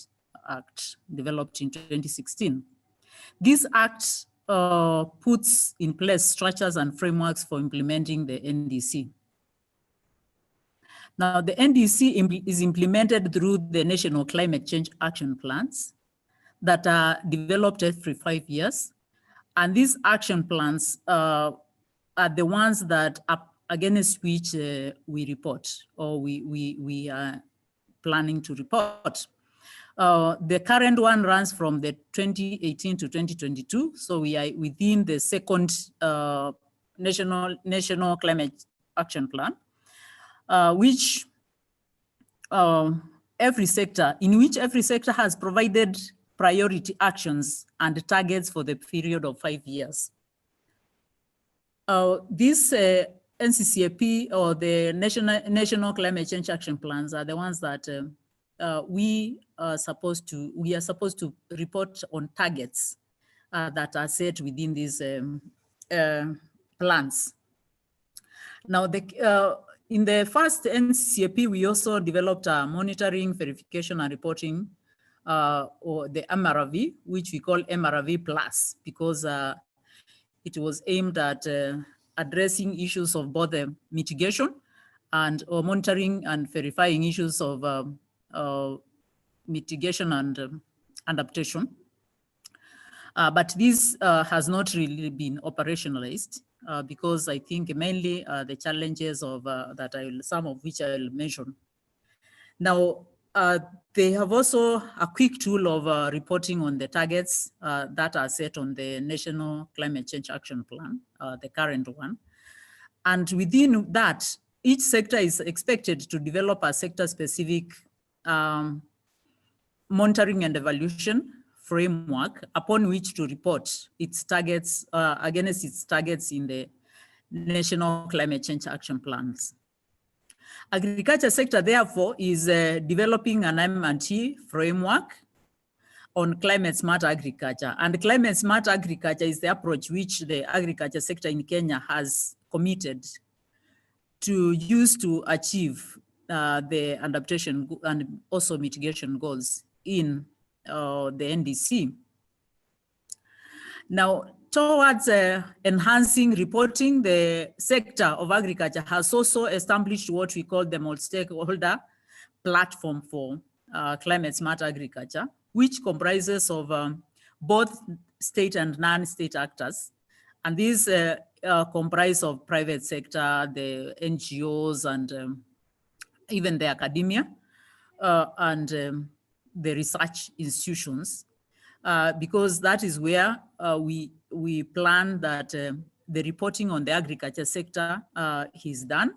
Act, developed in 2016. This act puts in place structures and frameworks for implementing the NDC. Now, the NDC is implemented through the National Climate Change Action Plans that are developed every 5 years. And these action plans are the ones that are against which we report, or we are planning to report. The current one runs from the 2018 to 2022. So we are within the second National Climate Action Plan, which every sector has provided priority actions and targets for the period of 5 years. This NCCAP, or the National Climate Change Action Plans, are the ones that we are supposed to report on targets that are set within these plans. Now, in the first NCCAP, we also developed a monitoring, verification, and reporting, or the MRV, which we call MRV Plus, because it was aimed at addressing issues of both the mitigation and monitoring and verifying issues of mitigation and adaptation. But this has not really been operationalized because I think mainly the challenges of some of which I will mention. Now, they have also a quick tool of reporting on the targets that are set on the National Climate Change Action Plan, the current one. And within that, each sector is expected to develop a sector-specific monitoring and evaluation framework upon which to report its targets against its targets in the national climate change action plans. Agriculture sector, therefore, is developing an M&T framework on climate smart agriculture. And climate smart agriculture is the approach which the agriculture sector in Kenya has committed to use to achieve the adaptation and also mitigation goals in the NDC. Now, towards enhancing reporting, the sector of agriculture has also established what we call the multi-stakeholder platform for climate smart agriculture, which comprises of both state and non-state actors. And these comprise of private sector, the NGOs, and even the academia, and the research institutions, because that is where we plan that the reporting on the agriculture sector is done.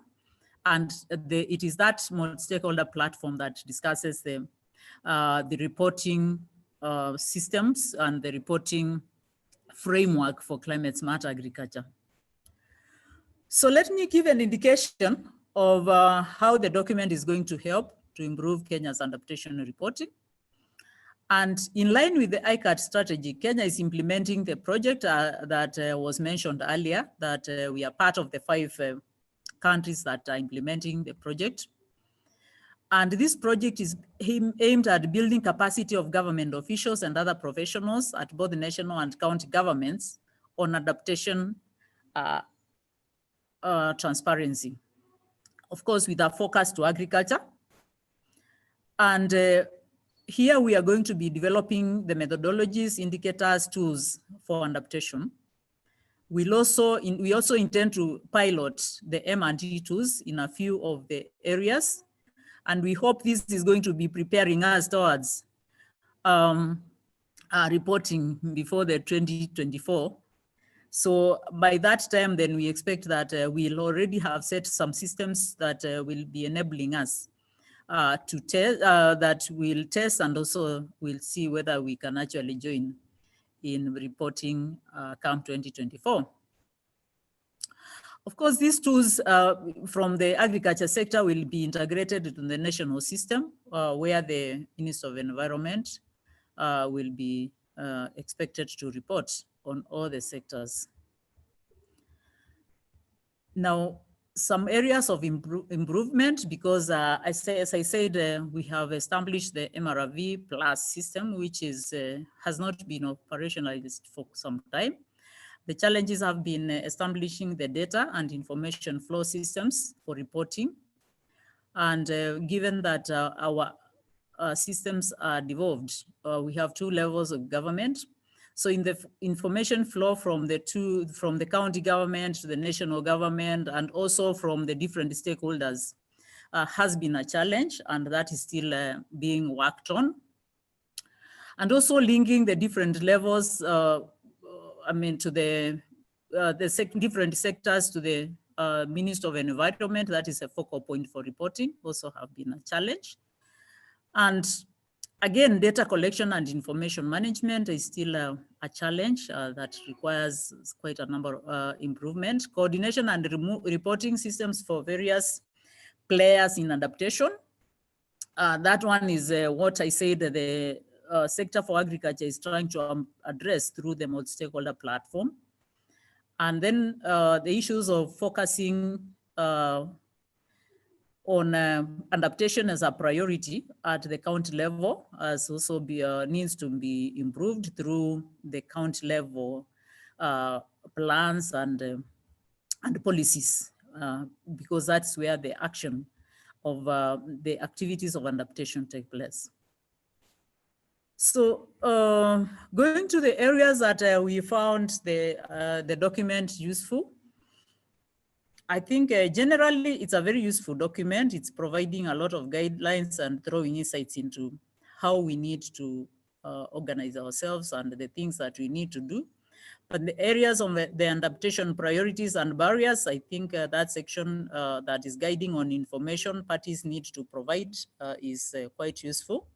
And it is that multi-stakeholder platform that discusses the reporting systems and the reporting framework for climate smart agriculture. So let me give an indication of how the document is going to help to improve Kenya's adaptation reporting. And in line with the ICAT strategy, Kenya is implementing the project that was mentioned earlier, that we are part of the 5 countries that are implementing the project. And this project is aimed at building capacity of government officials and other professionals at both national and county governments on adaptation transparency. Of course, with a focus to agriculture. And here we are going to be developing the methodologies, indicators, tools for adaptation. We also intend to pilot the M&T tools in a few of the areas. And we hope this is going to be preparing us towards reporting before the 2024. So by that time, then we expect that we'll already have set some systems that will be enabling us to test, that we'll test, and also we'll see whether we can actually join in reporting come 2024. Of course, these tools from the agriculture sector will be integrated into the national system where the Minister of Environment will be expected to report on all the sectors. Now, some areas of improvement, because as I said, we have established the MRV Plus system, which has not been operationalized for some time. The challenges have been establishing the data and information flow systems for reporting. And given that our systems are devolved, we have 2 levels of government. So in the information flow from the county government to the national government, and also from the different stakeholders, has been a challenge, and that is still being worked on. And also linking the different levels, to the different sectors to the Minister of Environment, that is a focal point for reporting, also have been a challenge. And again, data collection and information management is still a challenge that requires quite a number of improvements. Coordination and reporting systems for various players in adaptation. That one is what I said the sector for agriculture is trying to address through the multi-stakeholder platform. And then the issues of focusing on adaptation as a priority at the county level as also needs to be improved through the county level plans and policies, because that's where the action of the activities of adaptation take place. So going to the areas that we found the document useful, I think generally it's a very useful document. It's providing a lot of guidelines and throwing insights into how we need to organize ourselves and the things that we need to do. But the areas of the adaptation priorities and barriers, I think that section that is guiding on information parties need to provide is quite useful.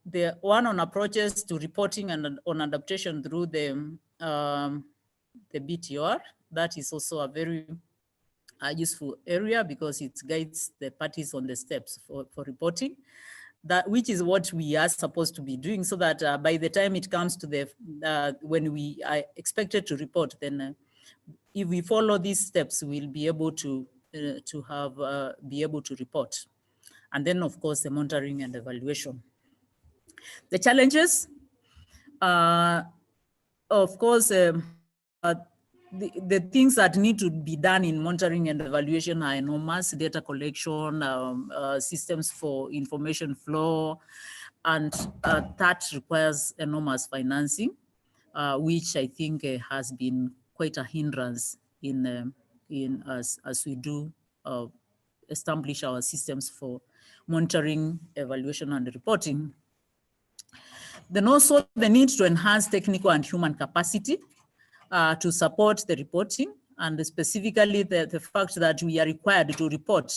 the one on approaches to reporting and on adaptation through the BTR. That is also a very useful area because it guides the parties on the steps for reporting, that which is what we are supposed to be doing, so that by the time it comes to the when we are expected to report, then if we follow these steps, we'll be able to be able to report. And then, of course, the monitoring and evaluation. The challenges, of course, the things that need to be done in monitoring and evaluation are enormous: data collection, systems for information flow, and that requires enormous financing, which I think has been quite a hindrance in as we do establish our systems for monitoring, evaluation, and reporting. Then also the need to enhance technical and human capacity to support the reporting, and specifically the fact that we are required to report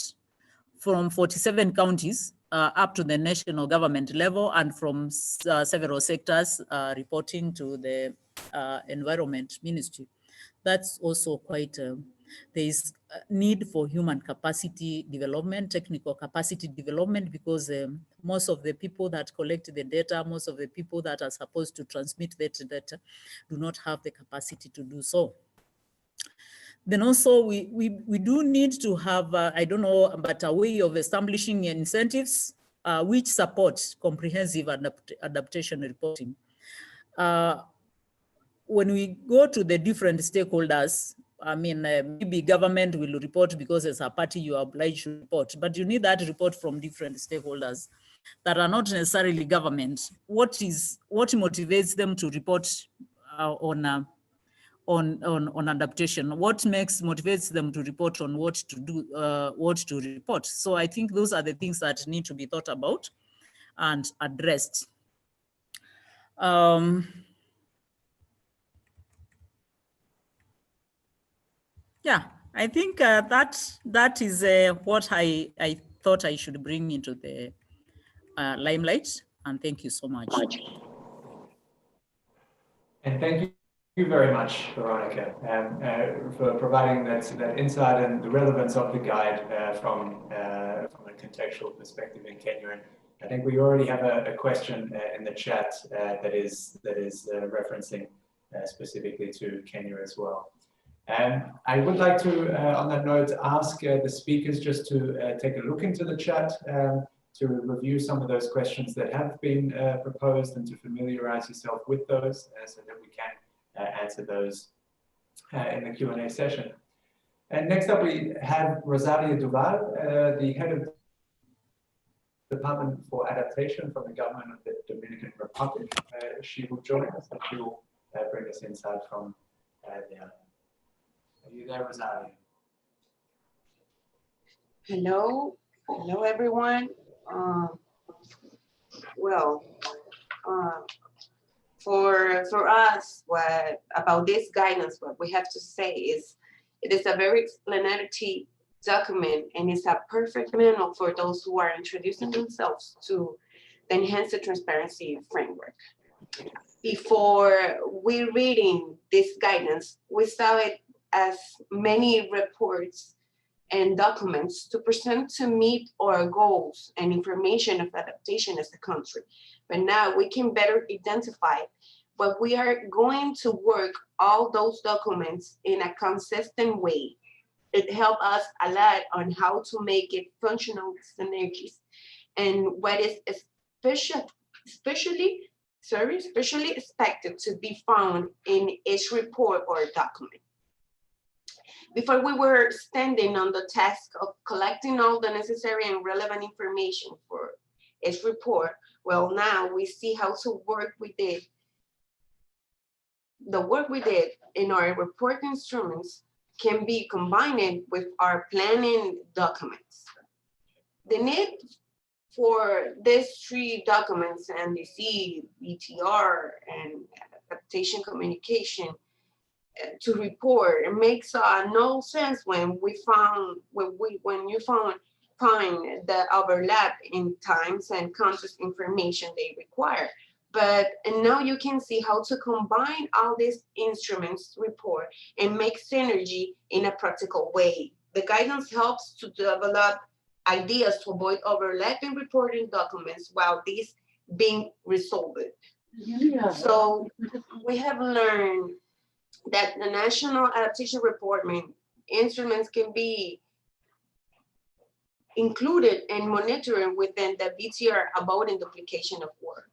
from 47 counties up to the national government level, and from several sectors reporting to the Environment Ministry. That's also quite, there is a need for human capacity development, technical capacity development, because most of the people that collect the data, most of the people that are supposed to transmit that data do not have the capacity to do so. Then also we do need to have, I don't know, but a way of establishing incentives which support comprehensive adaptation reporting. When we go to the different stakeholders, I mean, maybe government will report because as a party you are obliged to report, but you need that report from different stakeholders that are not necessarily government. What motivates them to report on adaptation? What motivates them to report on what to do, what to report? So I think those are the things that need to be thought about and addressed. Yeah, I think that is what I thought I should bring into the limelight, and thank you so much. And thank you very much, Veronica, for providing that insight and the relevance of the guide from a contextual perspective in Kenya. And I think we already have a question in the chat that is referencing specifically to Kenya as well. I would like to, on that note, ask the speakers just to take a look into the chat to review some of those questions that have been proposed and to familiarize yourself with those so that we can answer those in the Q&A session. And next up, we have Rosaria Duvall, the head of Department for Adaptation from the government of the Dominican Republic. She will join us and she will bring us insight from there. Are you there, Rosaria? Hello, everyone. For us, what about this guidance, what we have to say is it is a very explanatory document, and it's a perfect manual for those who are introducing themselves to the enhanced transparency framework. Before we reading this guidance, we saw it as many reports and documents to present to meet our goals and information of adaptation as a country. But now we can better identify what we are going to work all those documents in a consistent way. It helped us a lot on how to make it functional synergies and what is especially expected to be found in each report or document. Before we were standing on the task of collecting all the necessary and relevant information for each report, well, now we see how to work with it. The work we did in our report instruments can be combined with our planning documents. The need for these three documents, NDC, BTR, and adaptation communication, to report, it makes no sense when you found find the overlap in times and context information they require. But and now you can see how to combine all these instruments report and make synergy in a practical way. The guidance helps to develop ideas to avoid overlapping reporting documents while these being resolved. Yeah. So we have learned that the National Adaptation Reporting instruments can be included and monitoring within the BTR avoiding duplication of work.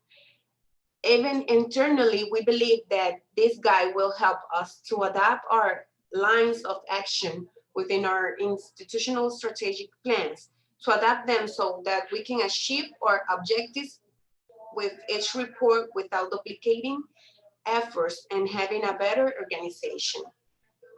Even internally, we believe that this guide will help us to adapt our lines of action within our institutional strategic plans, to adapt them so that we can achieve our objectives with each report without duplicating efforts and having a better organization.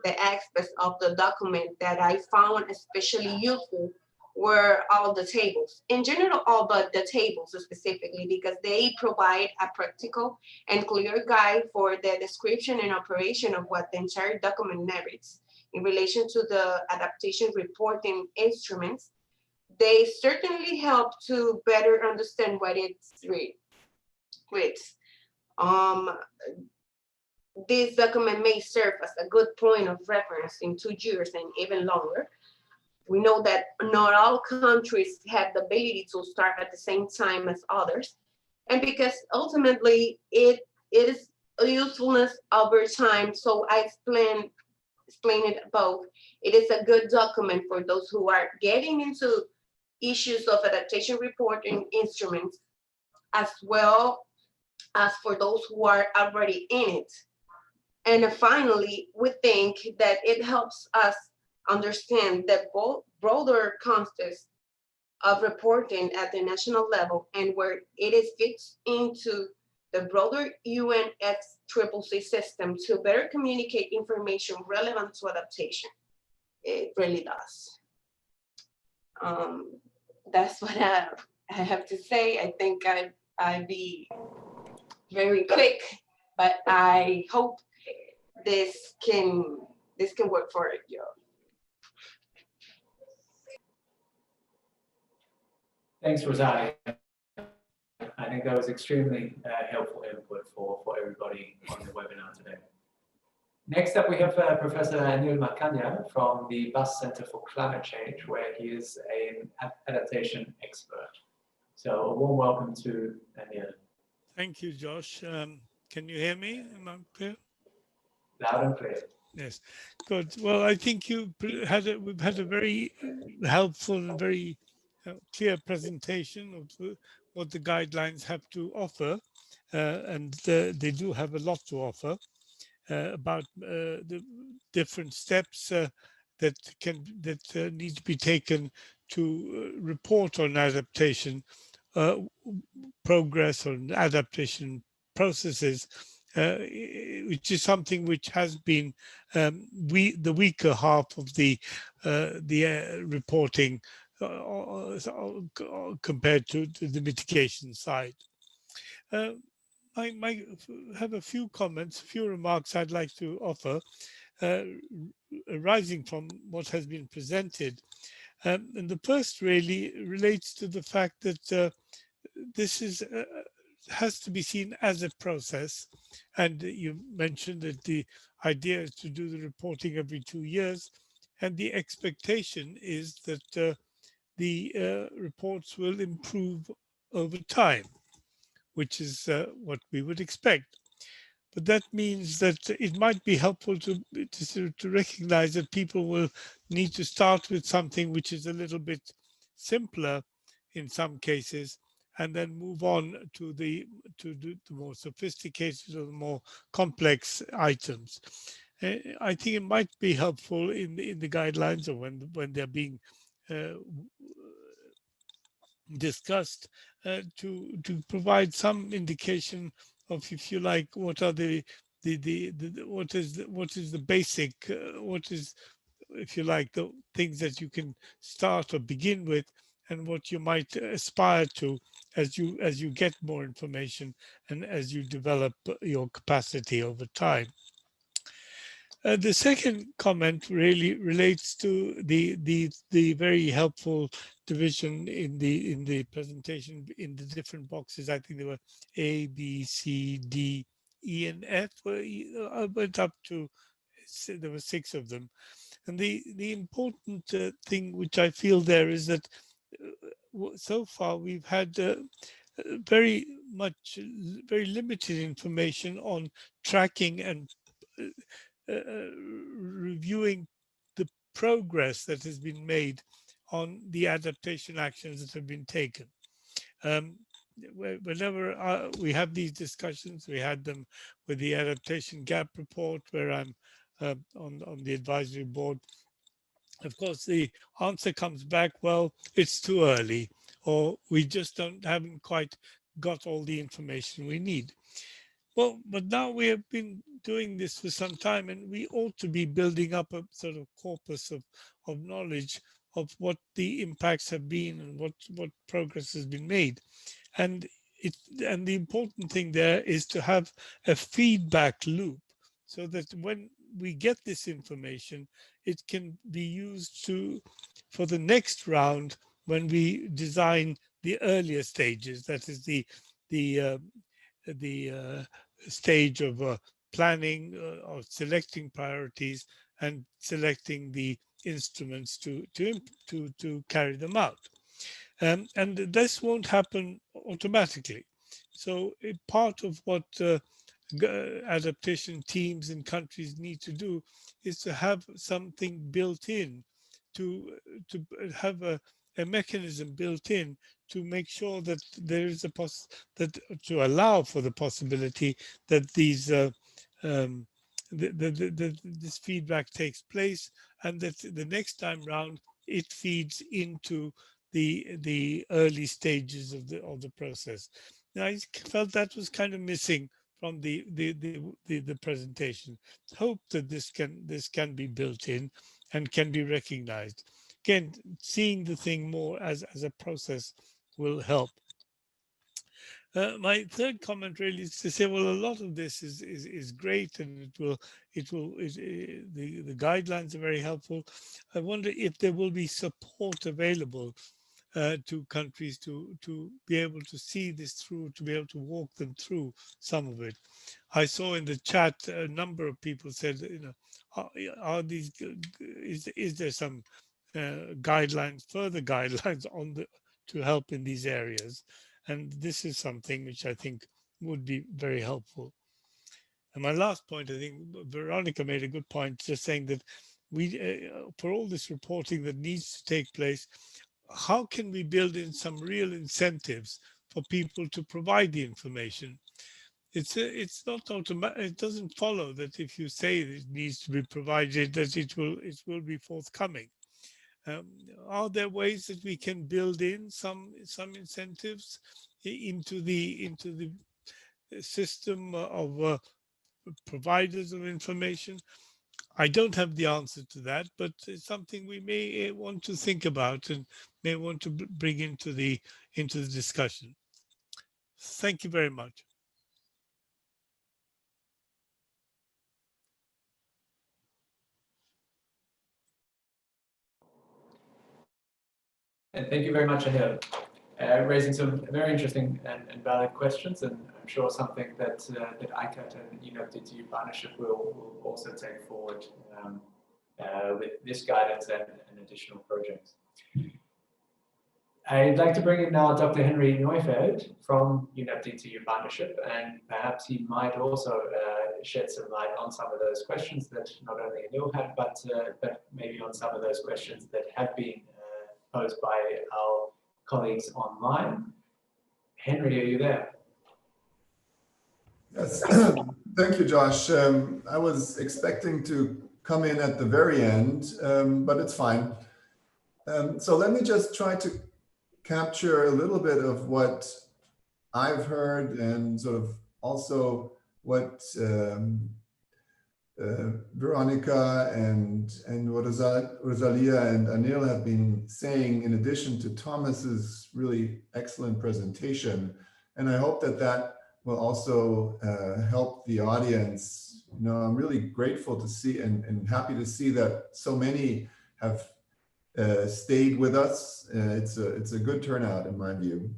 The aspects of the document that I found especially useful were all the tables. In general, all but the tables specifically, because they provide a practical and clear guide for the description and operation of what the entire document narrates. In relation to the adaptation reporting instruments, they certainly help to better understand what it reads. This document may serve as a good point of reference in 2 years and even longer. We know that not all countries have the ability to start at the same time as others. And because ultimately it is a usefulness over time, so I explain it above. It is a good document for those who are getting into issues of adaptation reporting instruments, as well as for those who are already in it. And finally, we think that it helps us understand the broader context of reporting at the national level and where it fits into the broader UNFCCC system to better communicate information relevant to adaptation. It really does. That's what I have to say. I think I'd be very quick, but I hope this can work for you. Thanks, Rosaria. I think that was extremely helpful input for everybody on the webinar today. Next up, we have Professor Anil Makanya from the Bus Center for Climate Change, where he is an adaptation expert. So a warm welcome to Anil. Thank you, Josh. Can you hear me? Am I clear? Loud and clear. Yes, good. Well, I think we've had a very helpful and very clear presentation of what the guidelines have to offer, and they do have a lot to offer about the different steps that need to be taken to report on adaptation progress on adaptation processes, which is something which has been the weaker half of the reporting compared to the mitigation side. I have a few comments, a few remarks I'd like to offer arising from what has been presented. And the first really relates to the fact that this has to be seen as a process. And you mentioned that the idea is to do the reporting every 2 years. And the expectation is that the reports will improve over time, which is what we would expect. But that means that it might be helpful to recognize that people will need to start with something which is a little bit simpler in some cases, and then move on to the more sophisticated or the more complex items. I think it might be helpful in the guidelines, or when they're being discussed, to provide some indication of, if you like, what are what is the basic, what is, if you like, the things that you can start or begin with, and what you might aspire to as you get more information and as you develop your capacity over time. The second comment really relates to the very helpful division in the presentation in the different boxes. I think there were A, B, C, D, E, and F. I went up to, there were 6 of them. And the important thing which I feel there is that so far we've had very limited information on tracking and reviewing the progress that has been made on the adaptation actions that have been taken. Whenever we have these discussions, we had them with the adaptation gap report, where I'm on the advisory board. Of course, the answer comes back, well, it's too early, or we just haven't quite got all the information we need. Well, but now we have been doing this for some time, and we ought to be building up a sort of corpus of knowledge of what the impacts have been and what progress has been made. And the important thing there is to have a feedback loop, so that when we get this information, it can be used for the next round when we design the earlier stages. That is the stage of planning, or selecting priorities and selecting the instruments to carry them out. And this won't happen automatically. So part of what adaptation teams in countries need to do is to have something built in, to have a mechanism built in to make sure that there is to allow for the possibility that these this feedback takes place, and that the next time round it feeds into the early stages of the process. Now, I felt that was kind of missing from the presentation. Hope that this can be built in and can be recognized. Again, seeing the thing more as a process will help. My third comment really is to say, well, a lot of this is great, and the guidelines are very helpful. I wonder if there will be support available to countries to be able to see this through, to be able to walk them through some of it. I saw in the chat a number of people said, you know, is there some guidelines, further guidelines to help in these areas? And this is something which I think would be very helpful. And my last point, I think Veronica made a good point, just saying that we, for all this reporting that needs to take place, how can we build in some real incentives for people to provide the information? It's not automatic. It doesn't follow that if you say it needs to be provided, that it will be forthcoming. Are there ways that we can build in some incentives into the system of providers of information? I don't have the answer to that, but it's something we may want to think about and may want to bring into the discussion. Thank you very much. And thank you very much, Henning, raising some very interesting and valid questions, and I'm sure something that ICAT and Ndetu partnership will also take forward with this guidance and additional projects. I'd like to bring in now Dr. Henry Neufeldt from UNEP-DTU partnership, and perhaps he might also shed some light on some of those questions that not only Anil had, but maybe on some of those questions that have been posed by our colleagues online. Henry, are you there? Yes, thank you, Josh. I was expecting to come in at the very end, but it's fine. So let me just try to capture a little bit of what I've heard, and sort of also what Veronica and Rosaria and Anil have been saying, in addition to Thomas's really excellent presentation. And I hope that will also help the audience. You know, I'm really grateful to see and happy to see that so many have stayed with us. It's a good turnout in my view.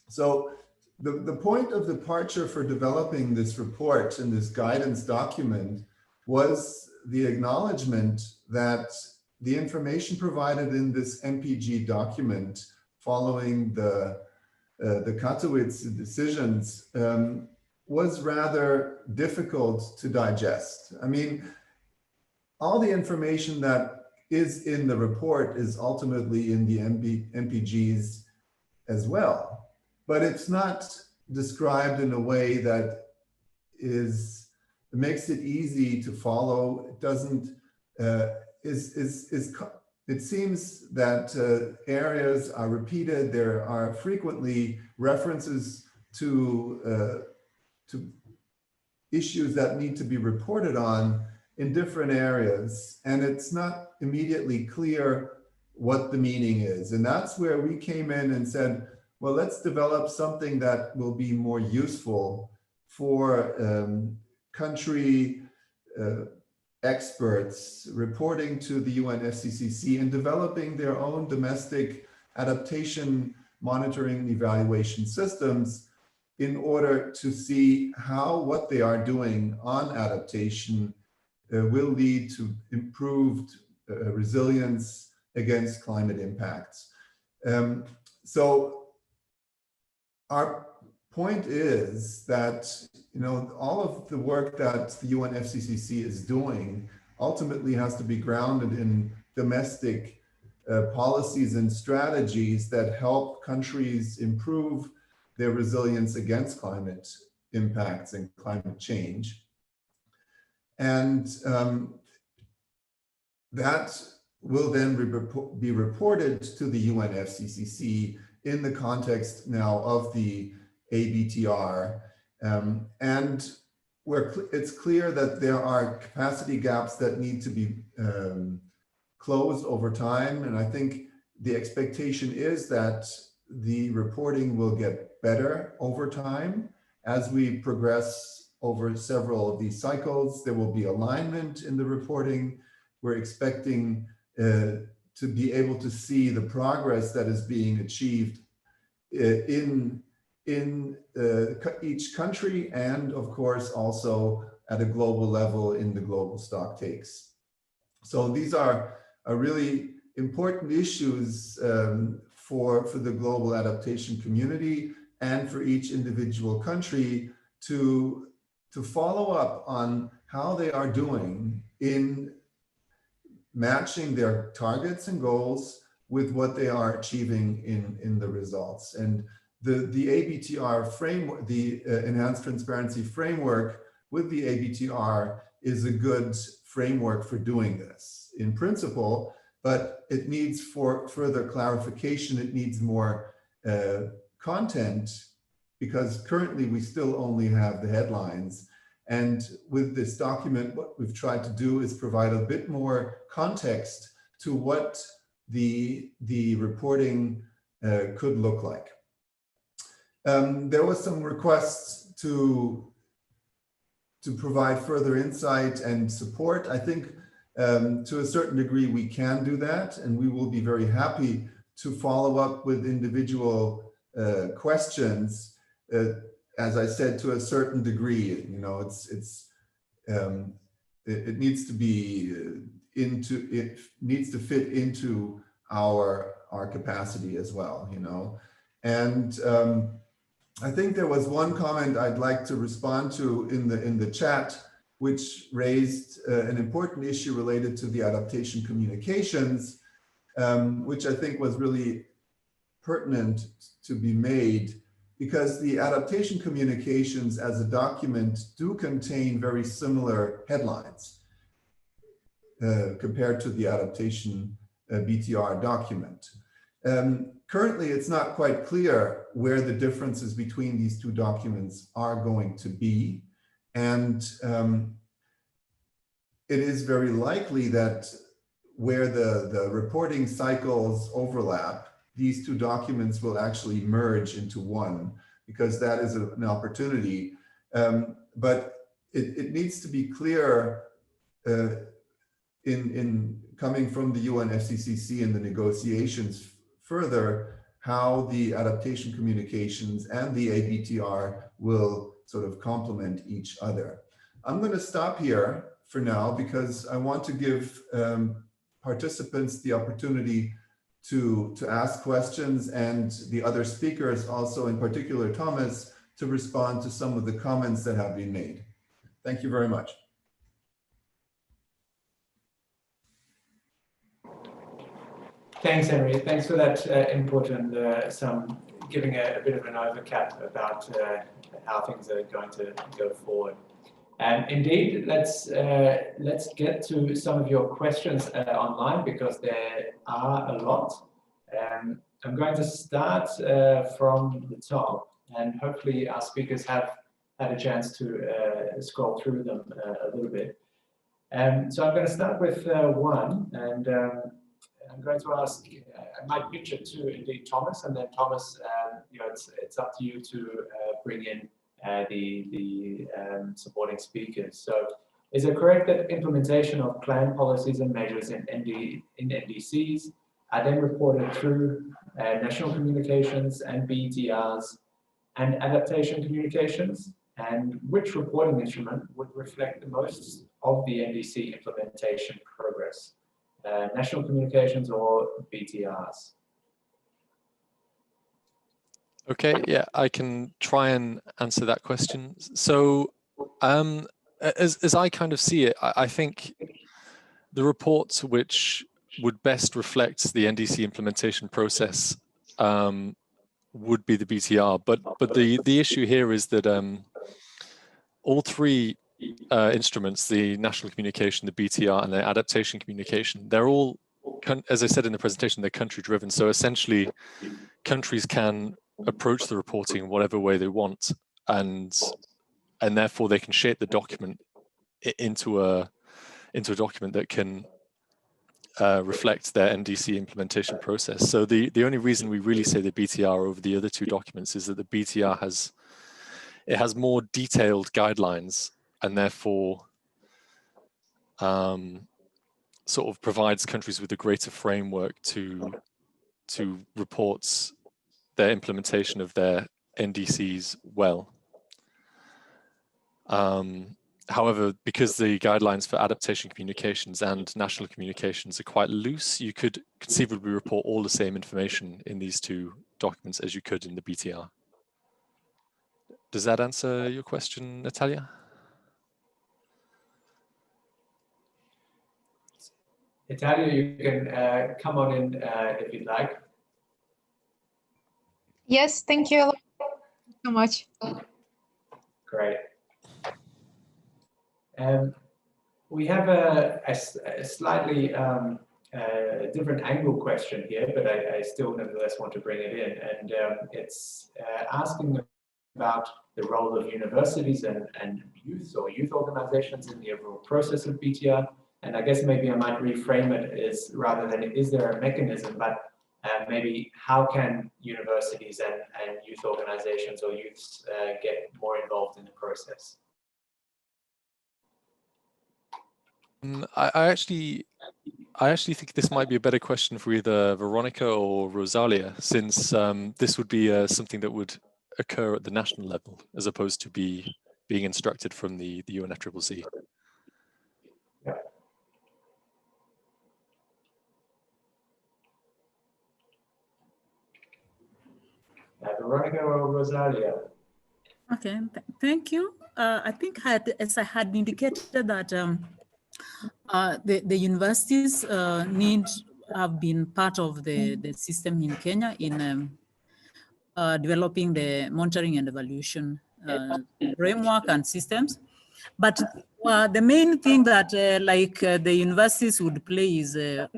So the point of departure for developing this report and this guidance document was the acknowledgement that the information provided in this MPG document following the Katowice decisions was rather difficult to digest. I mean, all the information that is in the report is ultimately in the MPGs as well, but it's not described in a way that makes it easy to follow. It doesn't, it seems that areas are repeated. There are frequently references to issues that need to be reported on in different areas, and it's not immediately clear what the meaning is. And that's where we came in and said, well, let's develop something that will be more useful for country experts reporting to the UNFCCC and developing their own domestic adaptation monitoring and evaluation systems in order to see how what they are doing on adaptation will lead to improved resilience against climate impacts. So our point is that, you know, all of the work that the UNFCCC is doing ultimately has to be grounded in domestic policies and strategies that help countries improve their resilience against climate impacts and climate change. And that will then be reported to the UNFCCC in the context now of the ABTR. And where it's clear that there are capacity gaps that need to be closed over time. And I think the expectation is that the reporting will get better over time as we progress over several of these cycles. There will be alignment in the reporting. We're expecting to be able to see the progress that is being achieved in each country, and of course also at a global level in the global stock takes. So these are really important issues for the global adaptation community and for each individual country to follow up on how they are doing in matching their targets and goals with what they are achieving in the results. And the ABTR framework, the Enhanced Transparency Framework with the ABTR is a good framework for doing this in principle, but it needs further clarification. It needs more content, because currently we still only have the headlines. And with this document, what we've tried to do is provide a bit more context to what the reporting could look like. There was some requests to provide further insight and support. I think to a certain degree we can do that, and we will be very happy to follow up with individual questions. As I said, to a certain degree, you know, it needs to be it needs to fit into our capacity as well, you know. And I think there was one comment I'd like to respond to in the chat, which raised an important issue related to the adaptation communications, which I think was really pertinent to be made, because the adaptation communications as a document do contain very similar headlines compared to the adaptation BTR document. Currently, it's not quite clear where the differences between these two documents are going to be. And it is very likely that where the reporting cycles overlap, these two documents will actually merge into one, because that is an opportunity. But it needs to be clear in coming from the UNFCCC and the negotiations further, how the adaptation communications and the ABTR will sort of complement each other. I'm going to stop here for now because I want to give participants the opportunity to ask questions, and the other speakers also, in particular Thomas, to respond to some of the comments that have been made. Thank you very much. Thanks, Henry. Thanks for that input and giving a bit of an overcap about how things are going to go forward. Indeed, let's get to some of your questions online, because there are a lot. I'm going to start from the top, and hopefully our speakers have had a chance to scroll through them a little bit. So I'm going to start with one, and I'm going to ask, I might pitch it to indeed Thomas, and then Thomas, it's up to you to bring in the supporting speakers. So, is it correct that implementation of plan policies and measures in NDCs are then reported through national communications and BTRs and adaptation communications? And which reporting instrument would reflect the most of the NDC implementation progress? National communications or BTRs? Okay, yeah, I can try and answer that question. So as I kind of see it, I think the reports which would best reflect the NDC implementation process would be the BTR. But the issue here is that all three instruments, the national communication, the BTR, and the adaptation communication, they're all, as I said in the presentation, they're country driven. So essentially, countries can approach the reporting in whatever way they want, and therefore they can shape the document into a document that can reflect their NDC implementation process. So the only reason we really say the BTR over the other two documents is that the BTR has more detailed guidelines, and therefore sort of provides countries with a greater framework to report their implementation of their NDCs well. However, because the guidelines for adaptation communications and national communications are quite loose, you could conceivably report all the same information in these two documents as you could in the BTR. Does that answer your question, Natalia? Natalia, you can come on in if you'd like. Yes, thank you so much. Great. We have a slightly different angle question here, but I still nevertheless want to bring it in. And it's asking about the role of universities and youth or youth organizations in the overall process of BTR. And I guess maybe I might reframe it as, rather than is there a mechanism, but maybe how can universities and youth organizations or youths get more involved in the process? I actually think this might be a better question for either Veronica or Rosaria, since this would be something that would occur at the national level as opposed to being instructed from the UNFCCC. Yeah. Veronica or Rosaria? Okay, thank you. I think as I had indicated that the universities have been part of the system in Kenya in developing the monitoring and evaluation framework and systems. But the main thing that the universities would play is the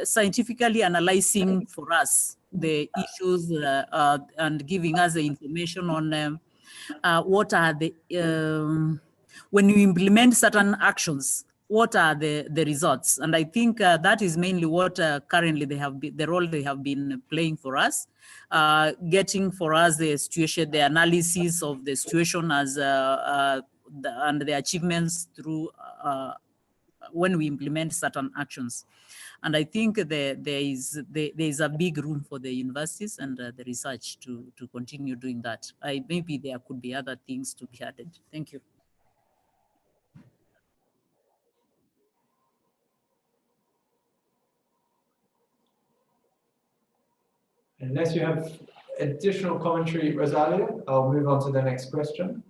scientifically analyzing for us the issues and giving us the information on what are the, when you implement certain actions, what are the results? And I think that is mainly what currently the role they have been playing for us, getting for us the situation, the analysis of the situation as and the achievements through when we implement certain actions. And I think there is a big room for the universities and the research to continue doing that. Maybe there could be other things to be added. Thank you. Unless you have additional commentary, Rosaria, I'll move on to the next question.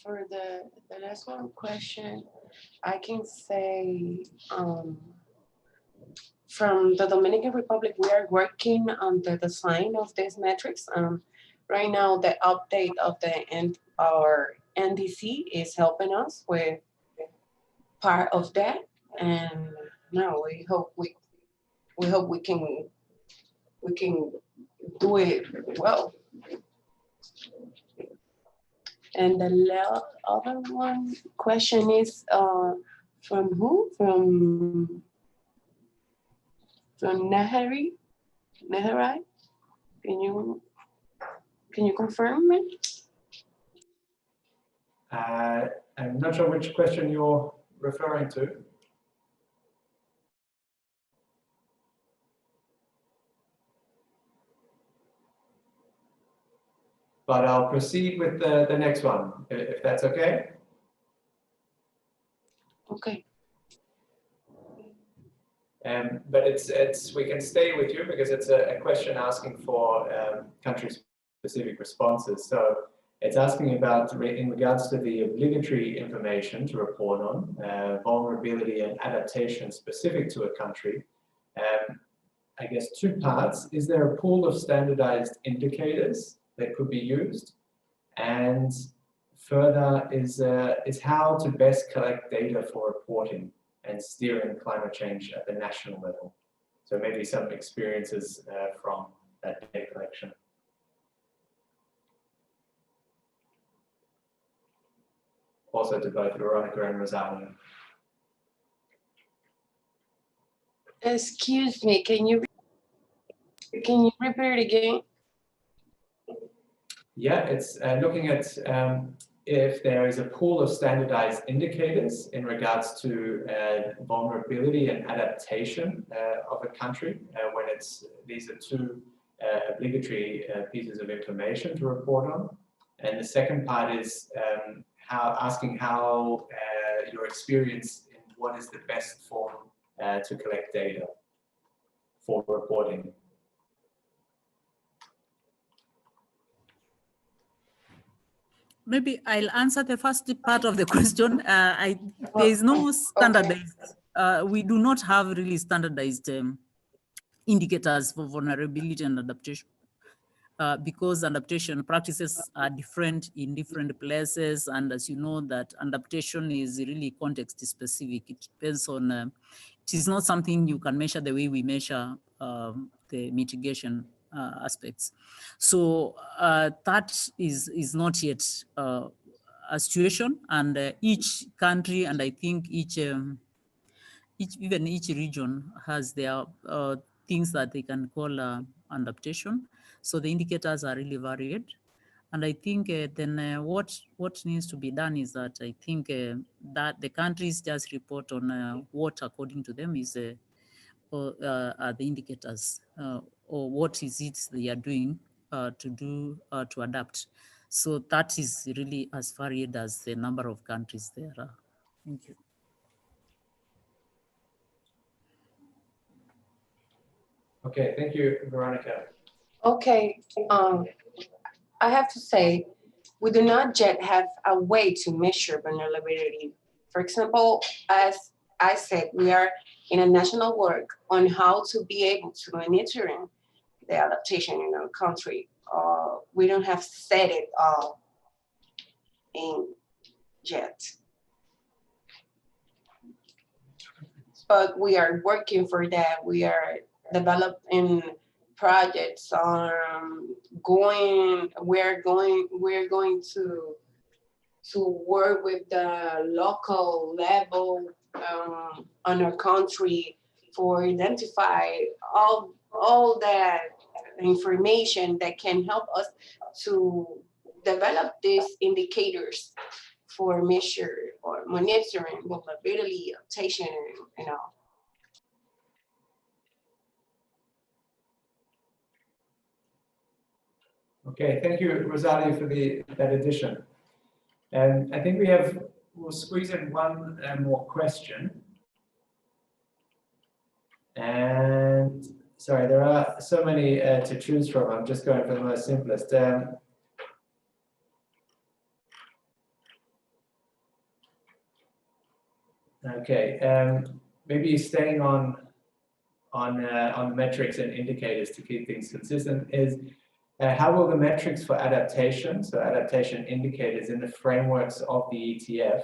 For the next question, I can say from the Dominican Republic, we are working on the design of these metrics. Right now, the update of our NDC is helping us with part of that, and now we hope we can do it well. And the other question is from who? From Nehari? Can you confirm it? I'm not sure which question you're referring to. But I'll proceed with the next one, if that's okay. Okay. But we can stay with you because it's a question asking for country-specific responses. So it's asking about, in regards to the obligatory information to report on, vulnerability and adaptation specific to a country. I guess two parts. Is there a pool of standardized indicators that could be used? And further is how to best collect data for reporting and steering climate change at the national level. So maybe some experiences from that data collection. Also to both Veronica and Rosaria. Excuse me, can you repeat it again? Yeah, it's looking at if there is a pool of standardized indicators in regards to vulnerability and adaptation of a country when these are two obligatory pieces of information to report on. And the second part is asking how your experience in what is the best form to collect data for reporting. Maybe I'll answer the first part of the question. There is no standardized, we do not have really standardized indicators for vulnerability and adaptation because adaptation practices are different in different places. And as you know, that adaptation is really context specific. It depends on, it is not something you can measure the way we measure the mitigation aspects. So that is not yet a situation, and each country, and I think even each region has their things that they can call adaptation. So the indicators are really varied. And I think then what needs to be done is that I think that the countries just report on what according to them is are the indicators or what is it they are doing to adapt. So that is really as varied as the number of countries there are. Thank you. Okay, thank you, Veronica. Okay, I have to say, we do not yet have a way to measure vulnerability. For example, as I said, we are in a national work on how to be able to monitor the adaptation in our country. We don't have set it all in yet. But we are working for that. We are developing projects. We're going to to work with the local level on our country for identify all that information that can help us to develop these indicators for measure or monitoring vulnerability, adaptation, and all. Okay, thank you, Rosaria, for that addition. And I think we'll squeeze in one more question. And sorry, there are so many to choose from. I'm just going for the most simplest. Okay, maybe staying on the metrics and indicators to keep things consistent is how will the metrics for adaptation, so adaptation indicators in the frameworks of the ETF,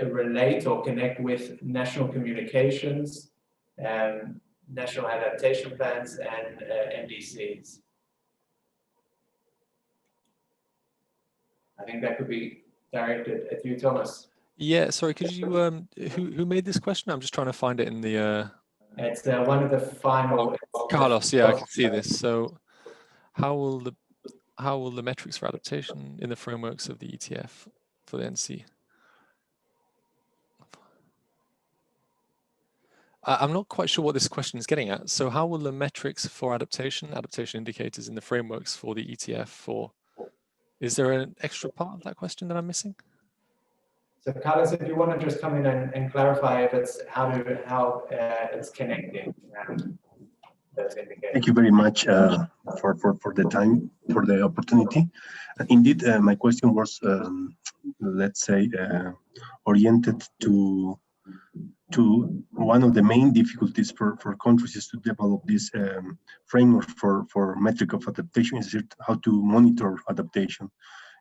relate or connect with national communications, national adaptation plans, and NDCs? I think that could be directed at you, Thomas. Yeah, sorry, could you, who made this question? I'm just trying to find it in the... It's one of the final... Carlos, yeah, I can see this. So how will the metrics for adaptation in the frameworks of the ETF for the NC? I'm not quite sure what this question is getting at. So how will the metrics for adaptation indicators in the frameworks for the ETF for... Is there an extra part of that question that I'm missing? So Carlos, if you want to just come in and clarify if it's how it's connecting those indicators. Thank you very much for the time, for the opportunity. Indeed, my question was, let's say, oriented to one of the main difficulties for countries is to develop this framework for metric of adaptation, is how to monitor adaptation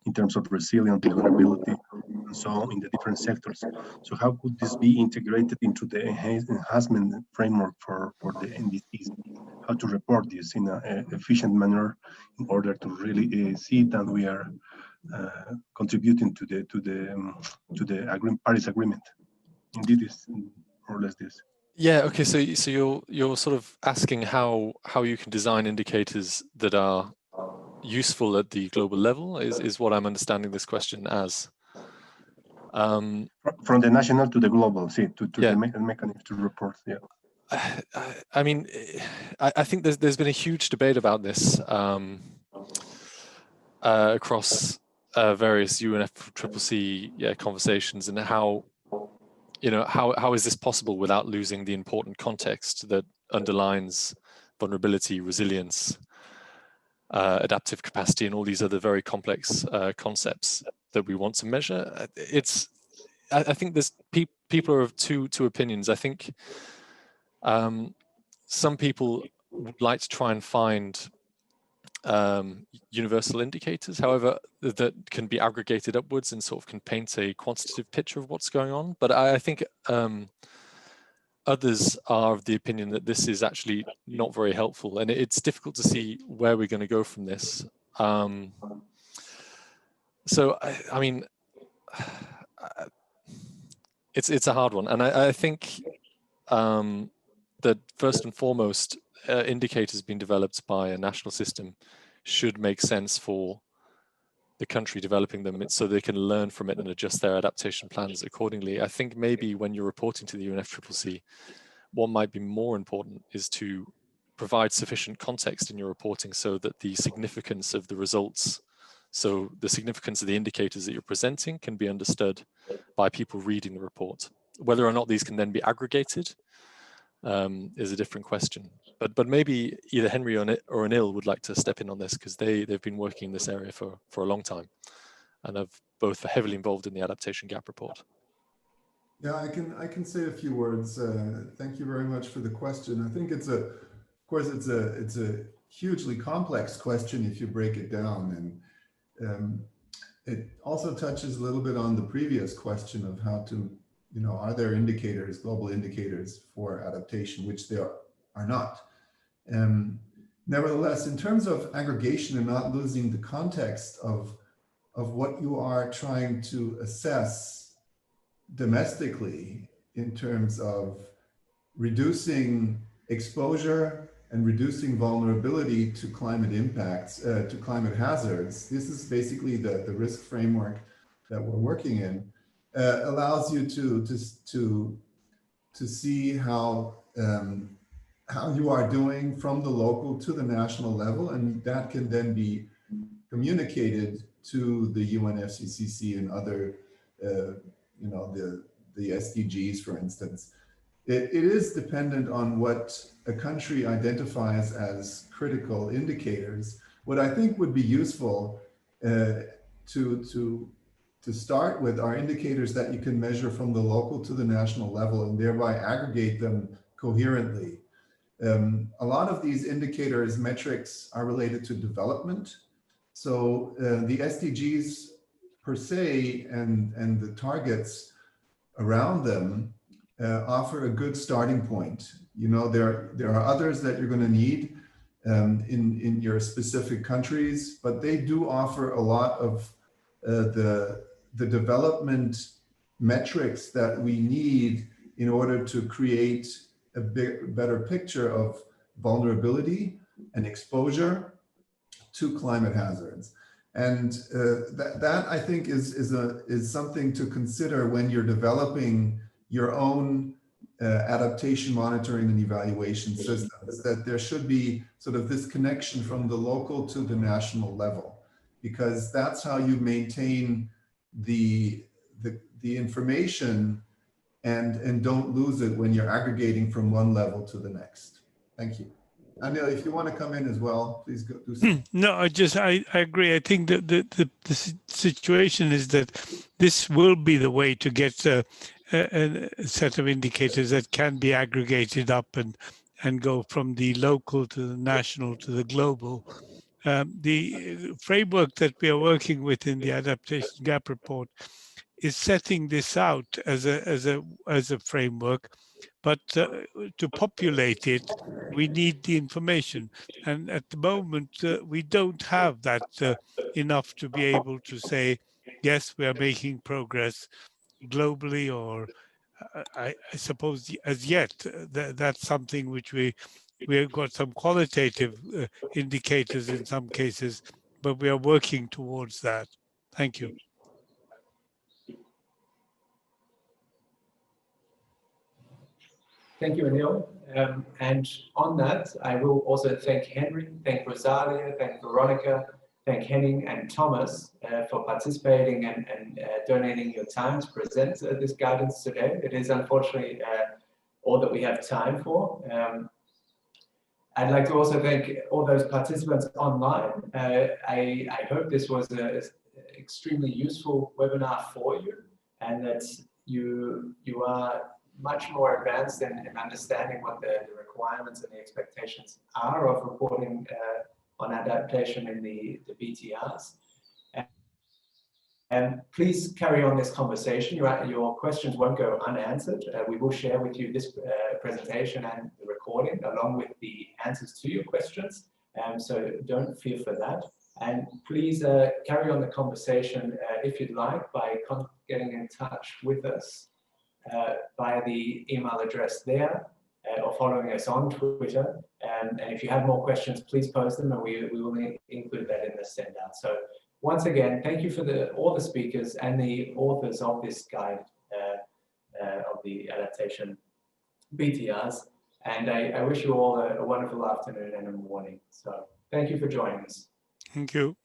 in terms of resilience, vulnerability, and so on in the different sectors. So how could this be integrated into the enhancement framework for the NDCs? How to report this in an efficient manner in order to really see that we are contributing to the Paris Agreement. Indeed, is more or less this. Yeah. Okay. So you're sort of asking how you can design indicators that are useful at the global level is what I'm understanding this question as. From the national to the global, see, to yeah. The mechanism to report. Yeah. I mean, I think there's been a huge debate about this across various UNFCCC conversations, and how, you know, how is this possible without losing the important context that underlines vulnerability, resilience, adaptive capacity, and all these other very complex concepts that we want to measure. I think there's people are of two opinions. I think some people would like to try and find universal indicators, however, that can be aggregated upwards and sort of can paint a quantitative picture of what's going on. But I think others are of the opinion that this is actually not very helpful, and it's difficult to see where we're going to go from this. So, I mean, it's a hard one, and I think that first and foremost, indicators being developed by a national system should make sense for the country developing them, so they can learn from it and adjust their adaptation plans accordingly. I think maybe when you're reporting to the UNFCCC, what might be more important is to provide sufficient context in your reporting so that the significance of the results, so the significance of the indicators that you're presenting, can be understood by people reading the report. Whether or not these can then be aggregated is a different question. But maybe either Henry or Anil would like to step in on this, because they've been working in this area for a long time, and are both heavily involved in the adaptation gap report. Yeah, I can say a few words. Thank you very much for the question. I think it's a hugely complex question if you break it down, and it also touches a little bit on the previous question of how to, you know, are there indicators, global indicators for adaptation, which there are not. Nevertheless, in terms of aggregation and not losing the context of what you are trying to assess domestically in terms of reducing exposure and reducing vulnerability to climate impacts, to climate hazards, this is basically the risk framework that we're working in, allows you to see how you are doing from the local to the national level, and that can then be communicated to the UNFCCC and other, you know, the SDGs, for instance. It is dependent on what a country identifies as critical indicators. What I think would be useful to start with are indicators that you can measure from the local to the national level and thereby aggregate them coherently. A lot of these indicators, metrics, are related to development. So the SDGs per se and the targets around them offer a good starting point. You know, there are others that you're going to need in your specific countries, but they do offer a lot of the development metrics that we need in order to create a better picture of vulnerability and exposure to climate hazards. And that I think is something to consider when you're developing your own adaptation monitoring and evaluation systems, that there should be sort of this connection from the local to the national level, because that's how you maintain the information and don't lose it when you're aggregating from one level to the next. Thank you. Anil, if you want to come in as well, please go do so. No, I agree. I think that the situation is that this will be the way to get a set of indicators that can be aggregated up and go from the local to the national to the global. The framework that we are working with in the Adaptation Gap Report is setting this out as a framework, but to populate it, we need the information. And at the moment, we don't have that enough to be able to say, yes, we are making progress globally, or I suppose as yet, that's something which we have got some qualitative indicators in some cases, but we are working towards that. Thank you. Thank you, Anil. And on that, I will also thank Henry, thank Rosaria, thank Veronica, thank Henning and Thomas for participating and donating your time to present this guidance today. It is unfortunately all that we have time for. I'd like to also thank all those participants online. I hope this was an extremely useful webinar for you, and that you are much more advanced in understanding what the requirements and the expectations are of reporting on adaptation in the BTRs. And please carry on this conversation. Your questions won't go unanswered. We will share with you this presentation and the recording along with the answers to your questions. So don't fear for that. And please carry on the conversation if you'd like by getting in touch with us via the email address there or following us on Twitter. And if you have more questions, please post them and we will include that in the send out. So once again, thank you for all the speakers and the authors of this guide of the adaptation BTRs. And I wish you all a wonderful afternoon and a morning. So thank you for joining us. Thank you.